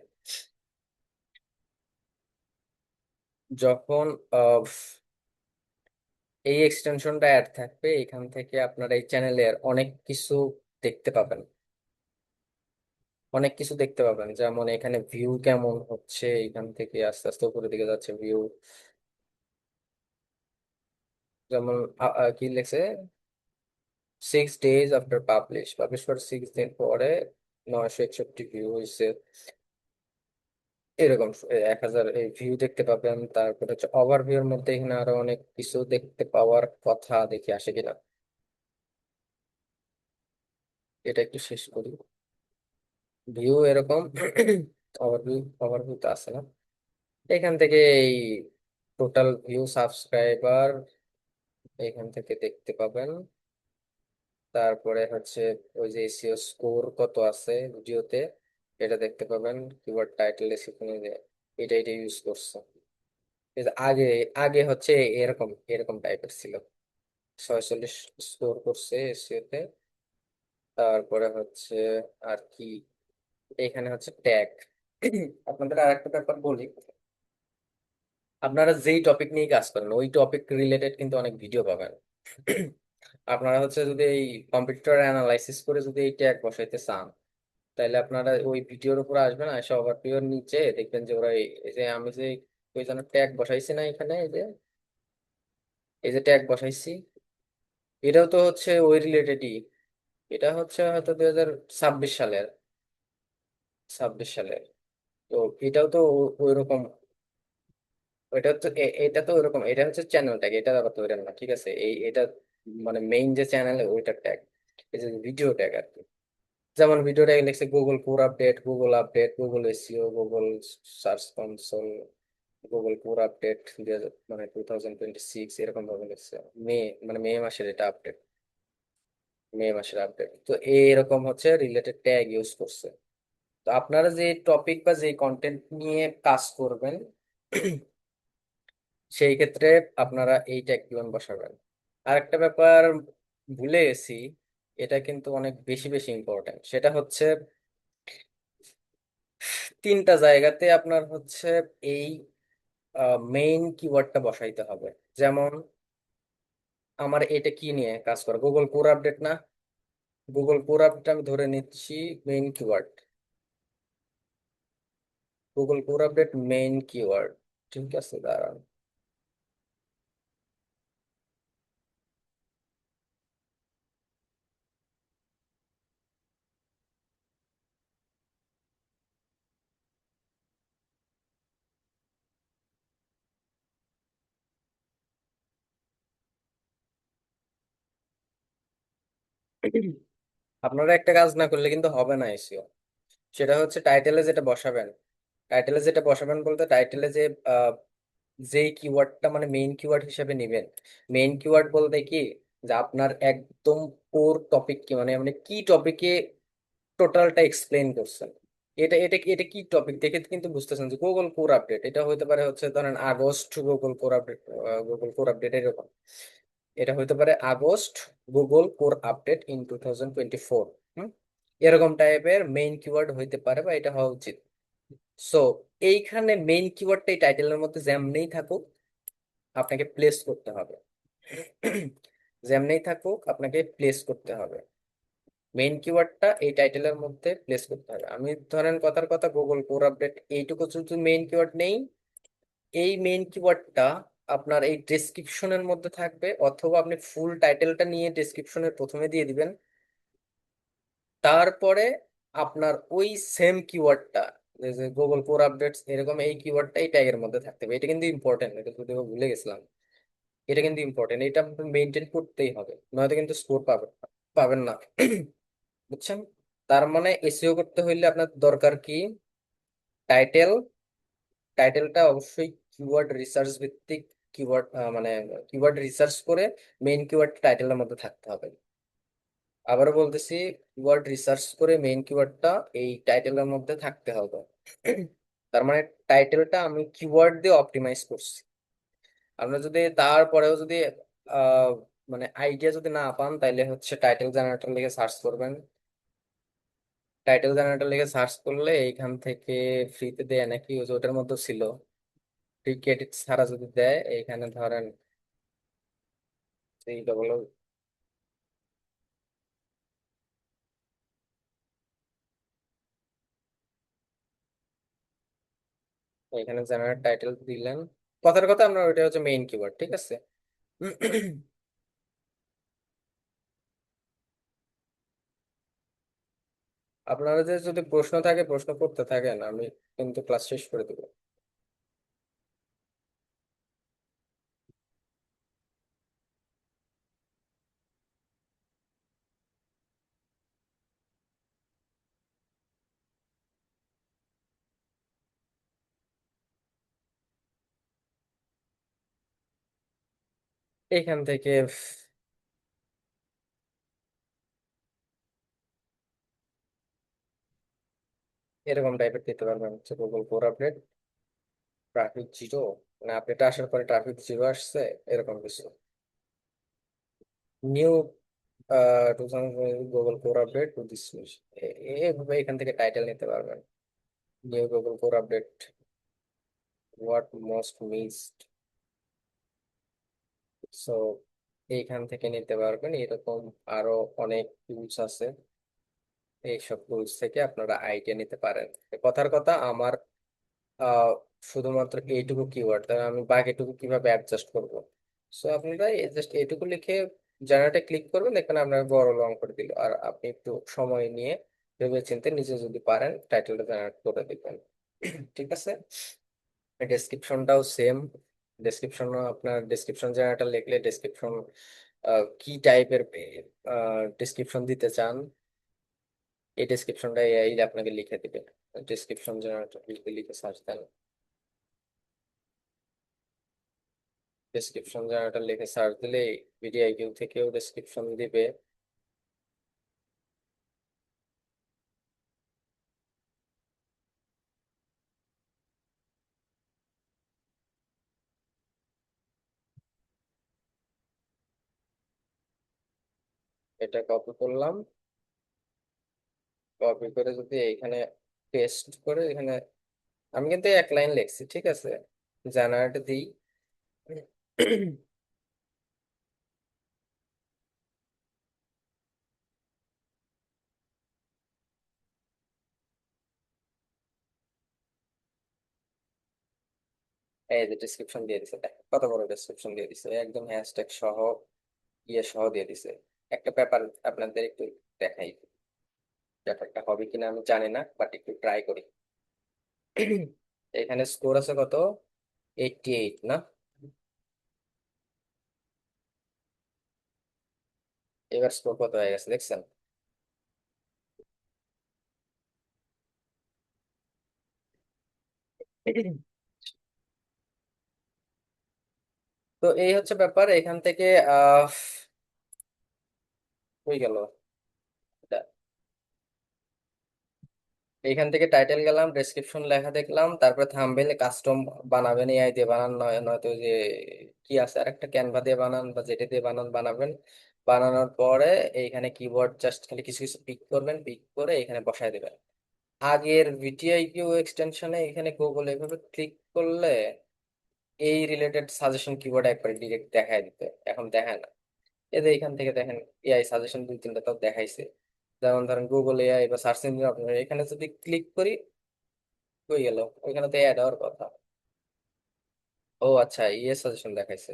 যখন আহ, এই এক্সটেনশনটা অ্যাড থাকবে এখান থেকে আপনারা এই চ্যানেলের অনেক কিছু দেখতে পাবেন। অনেক কিছু দেখতে পাবেন, যেমন এখানে ভিউ কেমন হচ্ছে, এখান থেকে আস্তে আস্তে উপরের দিকে যাচ্ছে ভিউ। যেমন কি লেখছে, 6 days আফটার পাবলিশ করে 6 দিন পরে 961 ভিউ হয়েছে। এরকম 1000 এই ভিউ দেখতে পাবেন। তারপরে হচ্ছে ওভারভিউ এর মধ্যে এখানে আরো অনেক কিছু দেখতে পাওয়ার কথা, দেখি আসে কিনা। এটা একটু শেষ করি। ভিউ এরকম ওভারভিউ তো আছে না, এখান থেকে এই টোটাল ভিউ সাবস্ক্রাইবার এখান থেকে দেখতে পাবেন। তারপরে হচ্ছে ওই যে এসইও স্কোর কত আছে ভিডিওতে এটা দেখতে পাবেন। কিওয়ার্ড টাইটেল ডেসক্রিপশনে যে এটা এটা ইউজ করছে। এই যে আগে আগে হচ্ছে এরকম এরকম টাইপের ছিল, 46 স্কোর করছে এসইও তে। তারপরে হচ্ছে আর কি, এখানে হচ্ছে ট্যাগ। আপনাদের আর একটা ব্যাপার বলি, আপনারা যেই টপিক নিয়ে কাজ করেন ওই টপিক রিলেটেড কিন্তু অনেক ভিডিও পাবেন। আপনারা হচ্ছে যদি এই কম্পিউটার অ্যানালাইসিস করে যদি এই ট্যাগ বসাইতে চান, তাহলে আপনারা ওই ভিডিওর উপর আসবেন, আসে ওভারভিউর নিচে দেখবেন যে ওরা এই যে আমি যে ওই জন্য ট্যাগ বসাইছি না এখানে, এই যে ট্যাগ বসাইছি, এটাও তো হচ্ছে ওই রিলেটেডই। এটা হচ্ছে হয়তো 2026 সালের, 26 সালের। তো এটাও তো ওই রকম। এটা হচ্ছে এটা তো ওইরকম, এটা হচ্ছে চ্যানেল ট্যাগ, এটা আবার তো ওইরকম না, ঠিক আছে। এটা মানে মেইন যে চ্যানেল ওইটার ট্যাগ, এই যে ভিডিও ট্যাগ আর কি। যেমন ভিডিও ট্যাগ লিখছে Google core update, Google update, Google SEO, Google search console, Google core update, মানে 2026 এরকম ভাবে লিখছে। মে, মানে মে মাসের এটা আপডেট, মে মাসের আপডেট। তো এরকম হচ্ছে রিলেটেড ট্যাগ ইউজ করছে। তো আপনারা যে টপিক বা যে কন্টেন্ট নিয়ে কাজ করবেন, সেই ক্ষেত্রে আপনারা এই ট্যাগগুলো বসাবেন। আরেকটা ব্যাপার ভুলে গেছি, এটা কিন্তু অনেক বেশি বেশি ইম্পর্টেন্ট, সেটা হচ্ছে তিনটা জায়গাতে আপনার হচ্ছে এই মেইন কিওয়ার্ডটা বসাইতে হবে। যেমন আমার এটা কি নিয়ে কাজ করে, গুগল কোর আপডেট না, গুগল কোর আপডেট আমি ধরে নিচ্ছি main keyword, Google core update main keyword. ঠিক আছে, দাঁড়ান। আপনারা একটা কাজ না করলে কিন্তু হবে না এসিও, সেটা হচ্ছে টাইটেলে যেটা বসাবেন। টাইটেলে যেটা বসাবেন বলতে টাইটেলে যে যেই কিওয়ার্ডটা মানে মেইন কিওয়ার্ড হিসেবে নেবেন। মেইন কিওয়ার্ড বলতে কি, যে আপনার একদম কোর টপিক কি, মানে আপনি কি টপিকে টোটালটা এক্সপ্লেইন করছেন। এটা কি টপিক দেখে কিন্তু বুঝতেছেন যে গুগল কোর আপডেট, এটা হতে পারে হচ্ছে ধরেন August Google core update, Google core update এরকম। এটা হতে পারে August Google core update in 2024। হুম, এরকম টাইপের মেইন কিওয়ার্ড হইতে পারে বা এটা হওয়া উচিত। সো এইখানে মেইন কিওয়ার্ডটা এই টাইটেলের মধ্যে যেমনেই থাকুক আপনাকে প্লেস করতে হবে। যেমনেই থাকুক আপনাকে প্লেস করতে হবে, মেইন কিওয়ার্ডটা এই টাইটেলের মধ্যে প্লেস করতে হবে। আমি ধরেন কথার কথা গুগল কোর আপডেট এইটুকু যদি মেইন কিওয়ার্ড নেই, এই মেইন কিওয়ার্ডটা আপনার এই ডেসক্রিপশনের মধ্যে থাকবে, অথবা আপনি ফুল টাইটেলটা নিয়ে ডেসক্রিপশনের প্রথমে দিয়ে দিবেন। তারপরে আপনার ওই সেম কিওয়ার্ডটা, যে গুগল কোর আপডেটস এরকম এই কিওয়ার্ডটা এই ট্যাগের মধ্যে থাকতে হবে। এটা কিন্তু ইম্পর্টেন্ট, এটা যদি ভুলে গেছিলাম। এটা কিন্তু ইম্পর্টেন্ট, এটা মেনটেন করতেই হবে, নয়তো কিন্তু স্কোর পাবেন পাবেন না। বুঝছেন? তার মানে এসইও করতে হইলে আপনার দরকার কি, টাইটেল, টাইটেলটা অবশ্যই কিওয়ার্ড রিসার্চ ভিত্তিক, কিওয়ার্ড মানে কিওয়ার্ড রিসার্চ করে মেইন কিওয়ার্ড টাইটেলের মধ্যে থাকতে হবে। আবারও বলতেছি, কিওয়ার্ড রিসার্চ করে মেইন কিওয়ার্ডটা এই টাইটেলের মধ্যে থাকতে হবে। তার মানে টাইটেলটা আমি কিওয়ার্ড দিয়ে অপটিমাইজ করছি। আপনার যদি তারপরেও যদি আহ মানে আইডিয়া যদি না পান, তাইলে হচ্ছে টাইটেল জেনারেটর লিখে সার্চ করবেন। টাইটেল জেনারেটর লিখে সার্চ করলে এইখান থেকে ফ্রিতে দেয় নাকি, ওই যে ওটার মধ্যে ছিল, ফ্রি ক্রেডিট ছাড়া যদি দেয় এইখানে ধরেন এই ডবল, এখানে জেনারেট টাইটেল দিলেন, কথার কথা আপনার ওইটা হচ্ছে মেইন কিওয়ার্ড, ঠিক আছে। আপনারা যে যদি প্রশ্ন থাকে প্রশ্ন করতে থাকেন, আমি কিন্তু ক্লাস শেষ করে দেবো। এখান থেকে এরকম টাইপের দিতে পারবেন হচ্ছে Google core update traffic zero, মানে আপডেট আসার পরে ট্রাফিক জিরো আসছে, এরকম কিছু। New Google core update to this, এইভাবে এখান থেকে টাইটেল নিতে পারবেন। New Google core update, what most missed. এইখান থেকে নিতে পারবেন। এরকম আরো অনেক টুলস আছে, এইসব টুলস থেকে আপনারা আইডিয়া নিতে পারেন। কথার কথা আমার আহ, শুধুমাত্র এইটুকু কিওয়ার্ড, তাহলে আমি বাকিটুকু কিভাবে অ্যাডজাস্ট করব? সো আপনারা জাস্ট এইটুকু লিখে জেনারেটে ক্লিক করবেন, এখানে আপনার বড় লং করে দিল। আর আপনি একটু সময় নিয়ে ভেবে চিন্তে নিজে যদি পারেন টাইটেলটা জেনারেট করে দিবেন। ঠিক আছে। ডেসক্রিপশনটাও সেম। ডেসক্রিপশনও আপনার ডেসক্রিপশন জেনারেটর লিখলে ডেসক্রিপশন কি টাইপের ডেসক্রিপশন দিতে চান, এই ডেসক্রিপশনটা এআই আপনাকে লিখে দিবে। ডেসক্রিপশন জেনারেটর লিখে লিখে সার্চ দেন, ডেসক্রিপশন জেনারেটর লিখে সার্চ দিলে ভিডিআইকিউ থেকেও ডেসক্রিপশন দিবে। এটা কপি করলাম, কপি করে যদি এখানে পেস্ট করে এখানে, আমি কিন্তু এক লাইন লিখছি, ঠিক আছে, জেনারেট দিই। এই যে ডেসক্রিপশন দিয়ে দিছে, দেখ কত বড় ডেসক্রিপশন দিয়ে দিছে, একদম হ্যাশট্যাগ সহ ইয়ে সহ দিয়ে দিছে। একটা পেপার আপনাদের একটু দেখাই, ব্যাপারটা হবে কিনা আমি জানি না, বাট একটু ট্রাই করি। এখানে স্কোর আছে কত, 88 না? এবার স্কোর কত হয়ে গেছে দেখছেন? তো এই হচ্ছে ব্যাপার। এখান থেকে আহ হয়ে গেল এটা। এখান থেকে টাইটেল গেলাম, ডেসক্রিপশন লেখা দেখলাম, তারপরে থাম্বনেল কাস্টম বানাবেন, এআই দিয়ে বানান, নয়তো যে কি আছে আর একটা ক্যানভা দিয়ে বানান বা যেটা দিয়ে বানান বানাবেন। বানানোর পরে এইখানে কিবোর্ড জাস্ট খালি কিছু কিছু পিক করবেন, পিক করে এখানে বসায় দেবেন। আগের ভিটিআইকিউ এক্সটেনশনে এখানে গুগল এভাবে ক্লিক করলে এই রিলেটেড সাজেশন কিবোর্ড একবার ডিরেক্ট দেখায় দিতে, এখন দেখায় না। এদের এখান থেকে দেখেন এআই সাজেশন দুই তিনটা তো দেখাইছে। যেমন ধরেন গুগল এআই বা সার্চ ইঞ্জিন আপনার, এখানে যদি ক্লিক করি হয়ে গেল, ওইখানে তো অ্যাড হওয়ার কথা। ও আচ্ছা, ইয়ে সাজেশন দেখাইছে।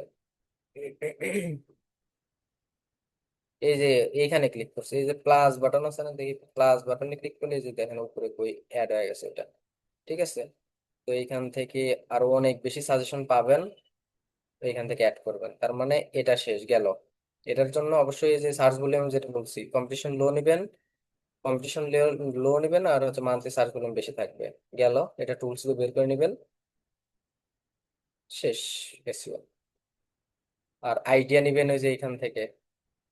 এই যে এইখানে ক্লিক করছে, এই যে প্লাস বাটন আছে না, দেখি প্লাস বাটনে ক্লিক করলে এই যে দেখেন উপরে কই অ্যাড হয়ে গেছে এটা। ঠিক আছে। তো এইখান থেকে আরো অনেক বেশি সাজেশন পাবেন, তো এখান থেকে অ্যাড করবেন। তার মানে এটা শেষ গেল। এটার জন্য অবশ্যই এই যে সার্চ ভলিউম যেটা বলছি, কম্পিটিশন লো নেবেন, কম্পিটিশন লো নেবেন, আর হচ্ছে মান্থলি সার্চ ভলিউম বেশি থাকবে। গেল, এটা টুলস বের করে নেবেন, শেষ এসিও। আর আইডিয়া নিবেন ওই যে এখান থেকে,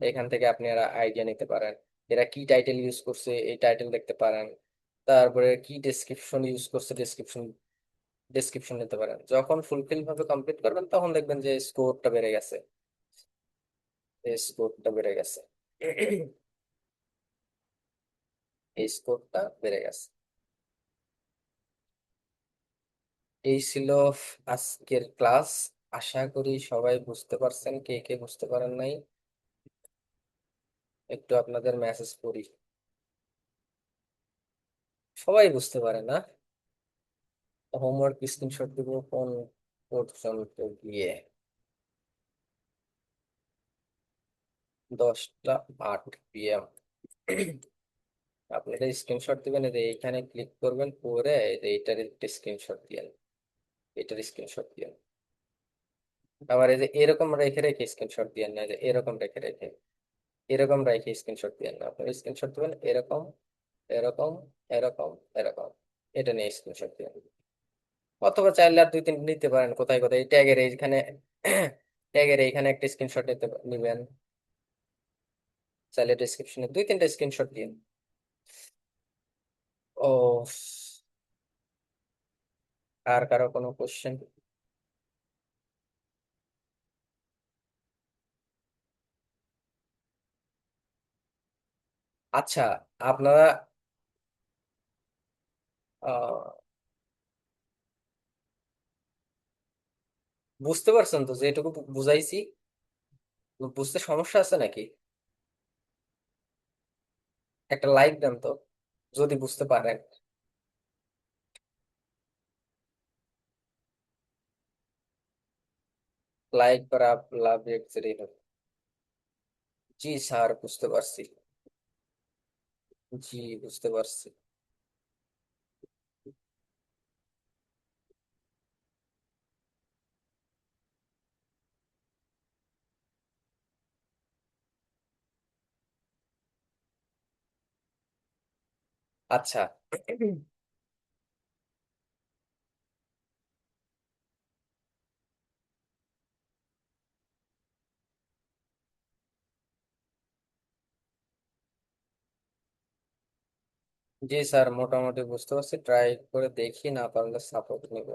এখান থেকে আপনি এরা আইডিয়া নিতে পারেন, এরা কি টাইটেল ইউজ করছে এই টাইটেল দেখতে পারেন। তারপরে কি ডেসক্রিপশন ইউজ করছে, ডেসক্রিপশন ডেসক্রিপশন নিতে পারেন। যখন ফুলফিল ভাবে কমপ্লিট করবেন তখন দেখবেন যে স্কোরটা বেড়ে গেছে, এই স্কোরটা বেড়ে গেছে। এই স্কোরটা বেড়ে গেছে। এই ছিল আজকের ক্লাস। আশা করি সবাই বুঝতে পারছেন, কে কে বুঝতে পারেন নাই একটু আপনাদের মেসেজ করি। সবাই বুঝতে পারে না। হোমওয়ার্ক স্ক্রিনশট দিব কোন পর্যন্ত গিয়ে, 10:08 PM। আপনি এটা স্ক্রিনশট দিবেন, এই যে এইখানে ক্লিক করবেন, করে এই যে এইটার একটা স্ক্রিনশট দিয়েন, এটার স্ক্রিনশট দিয়েন। আবার এই যে এরকম রেখে রেখে স্ক্রিনশট দিয়েন না, এই যে এরকম রেখে রেখে, এরকম রেখে স্ক্রিনশট দিয়েন না, আপনি স্ক্রিনশট দিবেন এরকম, এরকম, এরকম, এরকম, এটা নিয়ে স্ক্রিনশট দিয়েন। অথবা চাইলে আর দুই তিন নিতে পারেন, কোথায় কোথায় ট্যাগের এইখানে, ট্যাগের এইখানে একটা স্ক্রিনশট নিবেন। চাইলে ডিসক্রিপশনে দুই তিনটা স্ক্রিনশট দিন। ও, আর কারো কোনো কোশ্চেন? আচ্ছা, আপনারা আহ, বুঝতে পারছেন তো যেটুকু বুঝাইছি? বুঝতে সমস্যা আছে নাকি? একটা লাইক দেন তো, যদি বুঝতে পারেন। লাইক করা লাভ রিয়েক্ট। জি স্যার, বুঝতে পারছি। জি, বুঝতে পারছি। আচ্ছা। জি স্যার, মোটামুটি বুঝতে পারছি, ট্রাই করে দেখি, না পারলে সাপোর্ট নিব।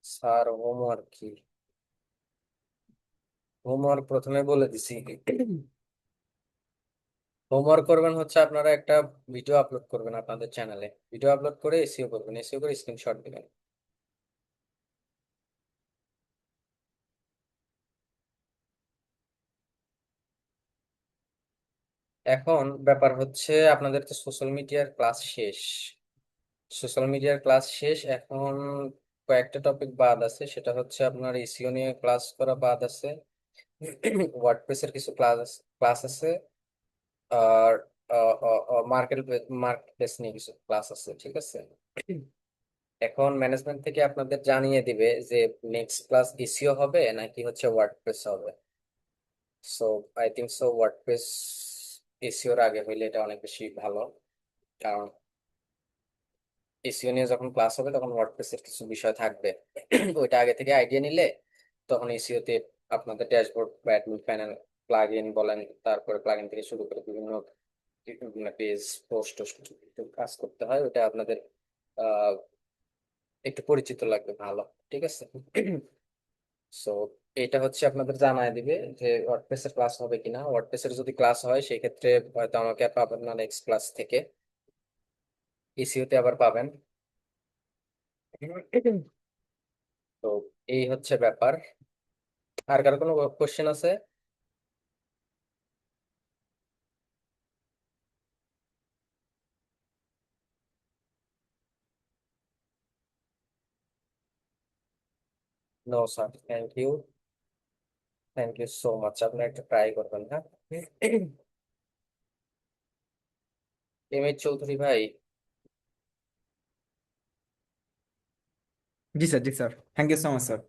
স্যার হোমওয়ার্ক কি? হোমওয়ার্ক প্রথমে বলে দিছি। হোমওয়ার্ক করবেন হচ্ছে আপনারা একটা ভিডিও আপলোড করবেন আপনাদের চ্যানেলে, ভিডিও আপলোড করে এসইও করবেন, এসইও করে স্ক্রিনশট দিবেন। এখন ব্যাপার হচ্ছে আপনাদের তো সোশ্যাল মিডিয়ার ক্লাস শেষ। সোশ্যাল মিডিয়ার ক্লাস শেষ এখন। কয়েকটা টপিক বাদ আছে, সেটা হচ্ছে আপনার এসইও নিয়ে ক্লাস করা বাদ আছে। ওয়ার্ডপ্রেসের কিছু ক্লাস ক্লাস আছে। আর মার্কেট মার্কেট প্লেস নিয়ে কিছু ক্লাস আছে, ঠিক আছে। এখন ম্যানেজমেন্ট থেকে আপনাদের জানিয়ে দিবে যে নেক্সট ক্লাস এসইও হবে নাকি হচ্ছে ওয়ার্ডপ্রেস হবে। So I think so WordPress এসইওর আগে হইলে এটা অনেক বেশি ভালো। কারণ এসইও নিয়ে যখন ক্লাস হবে তখন ওয়ার্ডপ্রেসের কিছু বিষয় থাকবে। ওইটা আগে থেকে আইডিয়া নিলে তখন এসইও তে আপনাদের ড্যাশবোর্ড বা অ্যাডমিন প্যানেল, প্লাগ ইন বলেন, তারপরে প্লাগ ইন থেকে শুরু করে বিভিন্ন পেজ, পোস্ট কাজ করতে হয়, ওটা আপনাদের আহ একটু পরিচিত লাগবে ভালো, ঠিক আছে। সো এটা হচ্ছে আপনাদের জানায় দিবে যে ওয়ার্ডপ্রেস এর ক্লাস হবে কিনা। ওয়ার্ডপ্রেস এর যদি ক্লাস হয় সেক্ষেত্রে হয়তো আমাকে আর পাবেন না নেক্সট ক্লাস থেকে, এসইও তে আবার পাবেন। তো এই হচ্ছে ব্যাপার। আর কারো কোনো কোশ্চেন আছে? No sir, thank you. Thank you so much, আপনি একটা ট্রাই করবেন, হ্যাঁ। এম এইচ চৌধুরী ভাই। জি স্যার, জি sir, thank you so much sir.